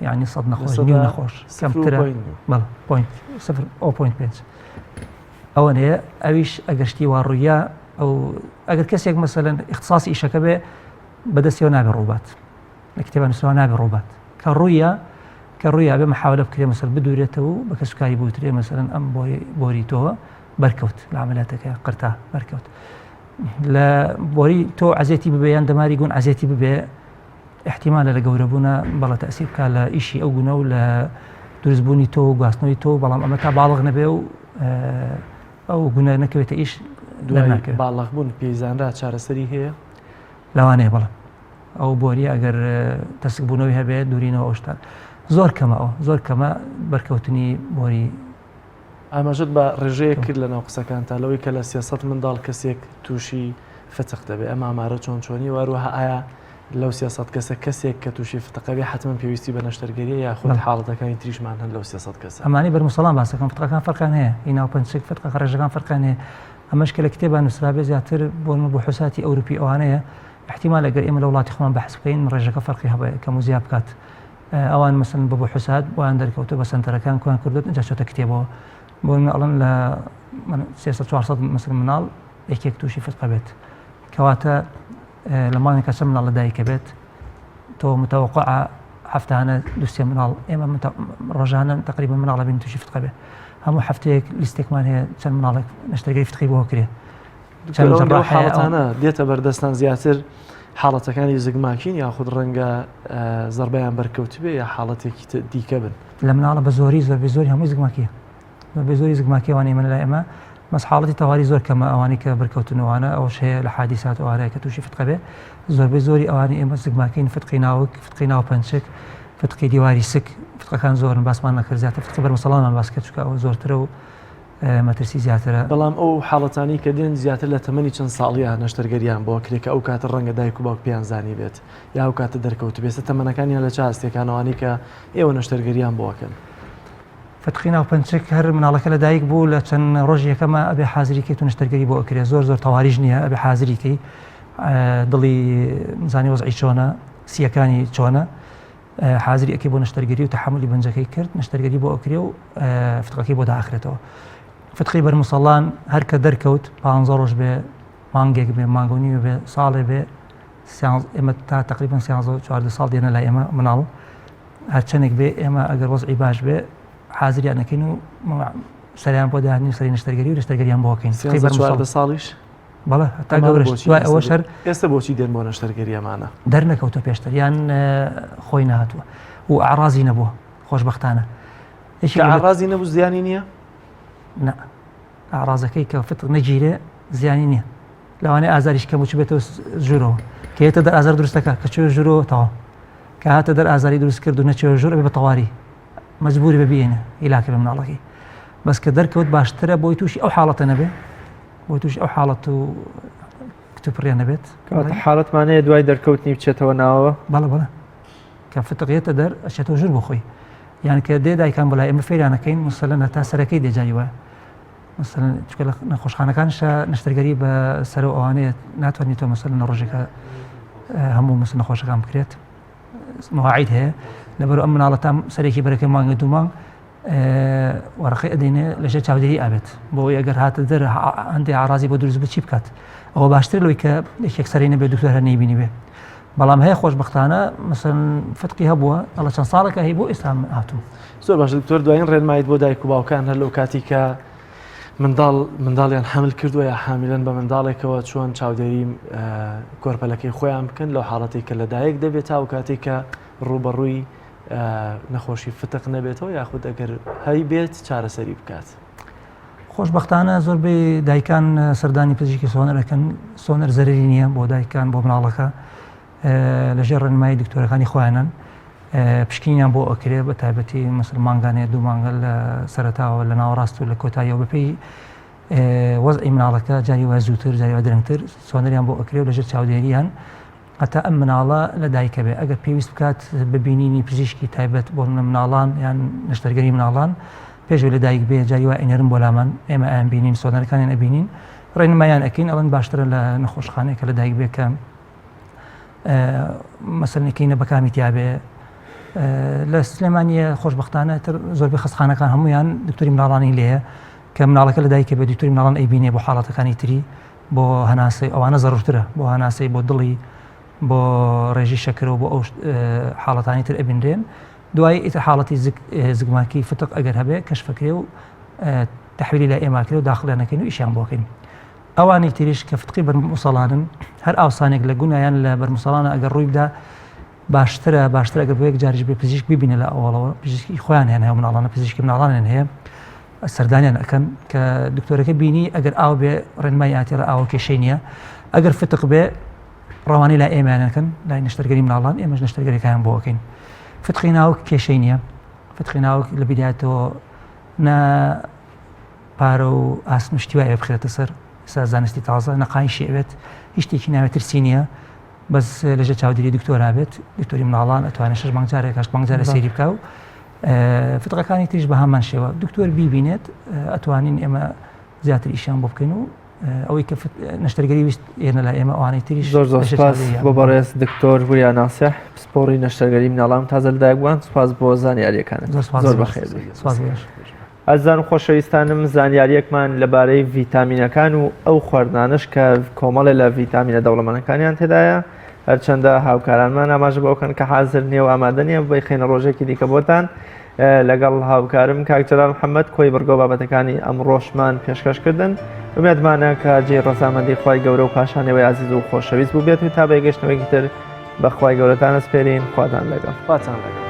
یعنی سەد نەخۆش نیو نەخۆش کەمترە پوینت ئەوە نەیە ئەویش ئەگەشتی واڕوویە ئەو ئەگەر کەسێک مەسەلەن اختصاصی ئیشەکە بێ بەدەستیەوە نابێ ڕووبات لە کتێبان نووسراوە نابێ ڕووبات کە ڕوویە بێ محاولە بکرێ مەسەل بدورێتەوە و بە کەسوکاری بوترێ مەسەلەن ئەم بۆری تۆوە بەرکەوت لە عملیاتەکە قرتا بەرکەوت لە بۆری تۆ عەزێتی ببێ یان دەماری گون عەزێتی ببێ احتیمالە لە گەورەبوونە بەڵە تەئسیر بکە لە ئیشی ئەو گونە و لە دروستبوونی تۆ و گواستنەوەی تۆ بەڵام ئەمە تا باڵغ نەبێ و ئەو گونە نەکەوێتە ئیش دوای باڵغبوون پێیزانرا چارەسەری هەیە لەوانەیە بەڵام ئەو بۆری ئەگەر تەسک بوونەوەی هەبێت دوورینەوە ئەوشتان زۆر کەمە بەرکەوتنی بۆری ئاماژت بە ڕێژەیە کرد لە ناو قسەکان تا لەوەی کە لە سیاسەت منداڵ کەسێک تووشی فتق دەبێت ئەمە ئامارە چۆنی وەروەها ئایا لەو سیاست کەسێک کە تووشی فتقەبێ حتمما پێویستی بە نەشتەرگەریە یا خود حاڵەتەکانی تریشمان هەن لەو سیاست کەسە ئەمانی بەرمسەڵام باسەکەم فتقەکان فەرقان هەیە هینا پەنچێک فتقە ڕێژەکان فەرقان هەیە ئەمەش کە لە کتێبان نووسرابێ زیاتر بۆ حوساتی ئەوروپی ئەوانەیە احتیمال ئەگەر ئێمە لە وڵاتی خۆمان بەحث بکەین ڕێژەکە فەرقی هەبێ کەم و زیاد بکات ئەوان مەسەن بۆ حوسات بۆیان دەرکەوتە بە سنتەرەکان کوان کردوت اینجا چۆتە کتێبەوە بۆ ئەڵەن لە 300 مەسەن مناڵ یەکێک تووشی فتقە بێت کەواتە لە ماڵێکە چەند مناڵ لەدایکە بێت تۆ متوقع هەفتانە دووسێ مناڵ ئێمە ڕۆژانە تقریبا مناڵە بین تووشی فتقە بێ هەموو هەفتەیەک لیستێکمان هەیە چەند مناڵێک نەشتەرگەری فتقی بۆ کرێ حاڵەتانە دێتە بەردەستان زیاتر حاڵەتەکانی زگماکین یاخود ڕەنگە زەربەیان بەرکەوت بێ یا حاڵەتێکی دیکە بن لە مناڵە بە زۆری زۆری هەمووی زگماکیە بە زۆری زگماکیوانی من لای ئەمە مەس حاڵەتی تەواوی زۆر کەمە ئەوانی کە بەرکەوتنەوەوانە ئەوش هەیە لە حادیسات ئەوارەیە کە تووشی فتقە بێ زۆربەی زۆری ئەوانی ئێمە زگماکەین فتقی ناوک فتقی ناو پەنچک فتقی دیواری سک فتقەکان زۆرن باسمان نەکرد زیاتر فتقی بەرمسەڵامان باس کرد چونکە ئەوە زۆرترە و مەترسی زیاترە بەڵام ئەو حاڵەتانی کە دێن زیاتر لە تەمەنی چەند ساڵیە نەشتەرگەریان بۆ کرێکە ئەو کاتە ڕەنگە دایک و باوک پێیان زانی بێت یا ئەو کاتە دەرکەوت بێتە تەمەنەکانیان لە چاستێکانەوانی کە ئێوە نەشتەرگەریان بۆکەن فتقی ناو پەنچک هەر مناڵەکە لە دایک بوو لە چەند ڕۆژیەکەمە ئەبێ حازریکەیت و نەشتەرگەری بۆ ئەکرێ زۆر تەواریش نییە ئەبێ حازریکەی دڵی زانی وەزعی چۆنە سیەکانی چۆنە حازری ئەکەی بۆ نەشتەرگەری و تەحملی بنجەکەی کرد نەشتەرگەری بۆ ئەکرێ و فتقەکەی بۆ داخرێتەوە فتقی بەرمسەڵان هەر کە دەرکەوت 15 ڕۆژ بێ مانگێک بێ مانگۆنی بێ ساڵێ بێ ئێمە تا تقریبا 14 ساڵ دێنە لای ئێمە مناڵ هەرچەندێک بێ ئێمە ئەگەر وەزعی باش بێ حازریانەکەین و سەریان بۆ داهاتنی سەری نەشتەرگەری و نەشتەرگەریان بۆکەین ساڵیش بەڵێ تا گەورەش دوای ئەوە شەر ئێستا بۆچی دێن بۆ نەشتەرگەریەمانە دەرنەکەوتە پێشتر یان خۆی نهاتووە و ئاڕازی نەبووە خۆشبەختانە ئاڕازی نەبوو زیانی نییە نە ئاڕازەکەی کە فتق نەگیرێ زیانی نییە لەوانەیە ئازاریش کەم وچ بێتەوە ژوورەوە کە هێتە دەر ئازار دروستەکە کە چێ ژوورەوە تەواو کە هاتە دەر ئازاری دروست کرد و نەچێوە ژوور بێ بە تەواوی مەجبوری ببینە ئیلاکە بە مناڵەکەی بەس کە دەرکەوت باشترە بۆی تووشی ئەو حاڵەتە نەبێ بۆی تووشی ئەو حاڵەت و کتوپڕێ نەبێت حاڵەتمانەیە دوای دەرکەوتنی بچێتەوە ناوە بەڵە کە فتقێتە دەر ئەچێتەوە ژوور بۆ خۆی یان کە دێ دایکان بەلای ئێمە فێرانەکەین مەسەلەن تا سەرەکەی دێجاری وایە مەسەلەن چونکە لە نەخۆشخانەکانشە نەشتەرگەری بە سەر و ئەوانەیە ناتوانێتەوە مەسەلەن ڕۆژێکە هەموو مثل نەخۆشەکان بکرێت مواعید هەیە لەبەر ئەم مناڵە تا سەرێکی بەرەکەی مانگە دوومان وەرەقەی ئەدەینێ لەژێر چاودێری ئابێت بۆی ئەگەر هاتە دەر هەندێک ئاڕازی بۆ دروست بچی بکات ئەوە باشتر لەوەی کە یەکێک سەری نەبێت دوکتۆر هەر نەیبینی بێ بەڵام هەیە خۆشبەختانە مثلا فتقی هەبووە ئەڵە چەند ساڵێکە هەیە بۆ ئێستا هاتوو زۆر باش دکتۆر دوایین ڕێنمایت بۆ دایک و باوکان هەر لەو کاتی کە منداڵیان حمل کردووە یا حامیلەن بە منداڵێکەوە چۆن چاودێری کۆرپەلەکەی خۆیان بکەن لەو حاڵەتی کە لەدایک دەبێت تا و کاتی کە ڕوبەڕووی نەخۆشی فتق نەبێتەوە یاخود ئەگەر هەی بێت چارەسەری بکات. خۆشبەختانە زۆربەی دایکان سەردانی پزیشکی سۆنەرەکەن سۆنەر زەرری نییە بۆ دایکان بۆ مناڵەکە لەژێر ڕێنمایی دکتۆرەکانی خۆیانن پشکینیان بۆ ئەکرێ بە تایبەتی مثل مانگانێ دوو مانگە لە سەرەتاوە لە ناوەڕاست و لە کۆتاییەوە بەپێی وەزعی مناڵەکە جاری وای زووتر جاری وای درەنگتر سۆنەریان بۆ ئەکرێ و لەژێر چاودێریان هەتا ئەم مناڵە لە دایکە بێ ئەگەر پێویست بکات ببینینی پزیشکی تایبەت بۆ مناڵان یان نەشتەرگەری مناڵان پێشوی لە دایک بێ جاری وای ئەنێرم بۆ لامان ئێمە ئایان بینین سۆنەرەکانیان ئەبینین ڕێنمایان ئەکەین ئەڵەن باشترە لە نەخۆشخانەیەکە لە دایک بێ کە مەسەلەکەینە بەکامی تیابێ لە سلێمانیە خۆشبەختانە تر زۆربەی خەستخانەکان هەمویان دکتۆری مناڵانی لێیە کە مناڵەکە لە دایکە بێ دکتۆری مناڵان ئەیبینێ بۆ حاڵەتەکانی تری بۆ هەناسەی ئەوانە زەڕورترە بۆ هەناسەی بۆ دڵی بۆ ڕێژی شەکرەوە بۆ ئەو حاڵەتانی تر ئەبینرێن دوای ئیتر حاڵەتی زگماکی فتق ئەگەر هەبێ کەشفەکرێ و تەحویلی لە ئێماکرێ و داخلیانەکەین و ئیشیان بۆکەین ئەوانی تریش کە فتقی بەرموسەڵانن هەر ئاوسانێک لە گونایان لە بەرموسەڵانە ئەگەر ڕووی بدا باشترە ئەگەر بۆ یەک جاریش بێ پزیشک ببینێ لە ئەوڵەوە پزیشکی خۆیان هەیە هەیە مناڵانە پزیشکی مناڵانیان هەیە سەردانیان ئەکەن کە دکتۆرەکە بینی ئەگەر ئاو بێ ڕێنمای ئاتێرە ئاوە کێشەی نییە ئەگەر فتق بێ ڕەوانی لای ئێمانەکەن لای نەشتەرگەری مناڵان ئێمەش نەشتەرگەریەکان بۆ ئەەکەین فتقی ناوک کێشەی نییە فتقی ناوک لە بیدایەتەوە نە پارە و ئاسن شتیوایە بخرێتە سەر زانستی تازە نەقایشی ئەوێت هیچ شتێکی ناوێت ترسی نییە بەس لەژێر چاودێری دکتۆرا بێت دکتۆری مناڵان ئەتوانێت 6 مانگجارێک 8 مانگجارە سەیری بکە و فتقەکانی تریش بە هەمان شێوە دکتۆر بیبینێت ئەتوانین ئێمە زیاتر ئیشان بۆ بکەین و ئەوەی کە نەشتەرگەری ویست ئێنە لە ئێمە ئەوانەی تریش زۆر سپاس بۆ بەڕێز دکتۆر وریا ناسیح سپۆڕی نەشتەرگەری مناڵان تازە لەدایکبووان سپاس بۆ زانیاریەکانت زۆر بەخێر ئەزان خۆشەویستانم زانیاریەکمان لەبارەی ڤیتامینەکان و ئەو خواردانش کە کۆمەڵێ لە ڤیتامینە دەوڵەمەندەکانیان تێدایە هەرچەندە هاوکارانمان ئاماژە بۆکەن کە حازر نییە و ئامادە نییە بۆی خێنە ڕۆژێکی دیکە بۆتان لەگەڵ هاوکارم کاک جەلال محەممەد کۆی بەرگۆ بابەتەکانی ئەمڕۆشمان پێشکەشکردن ومێدمانە کە جێی ڕەزامەندی خی گەورە و پاشانەوەی عزیز و خۆشەویست بوو بێت و تا بێگەشتنەوەیکی تر بەخوای گەورەتان ئەسپێرین خواتان لەگەڵ.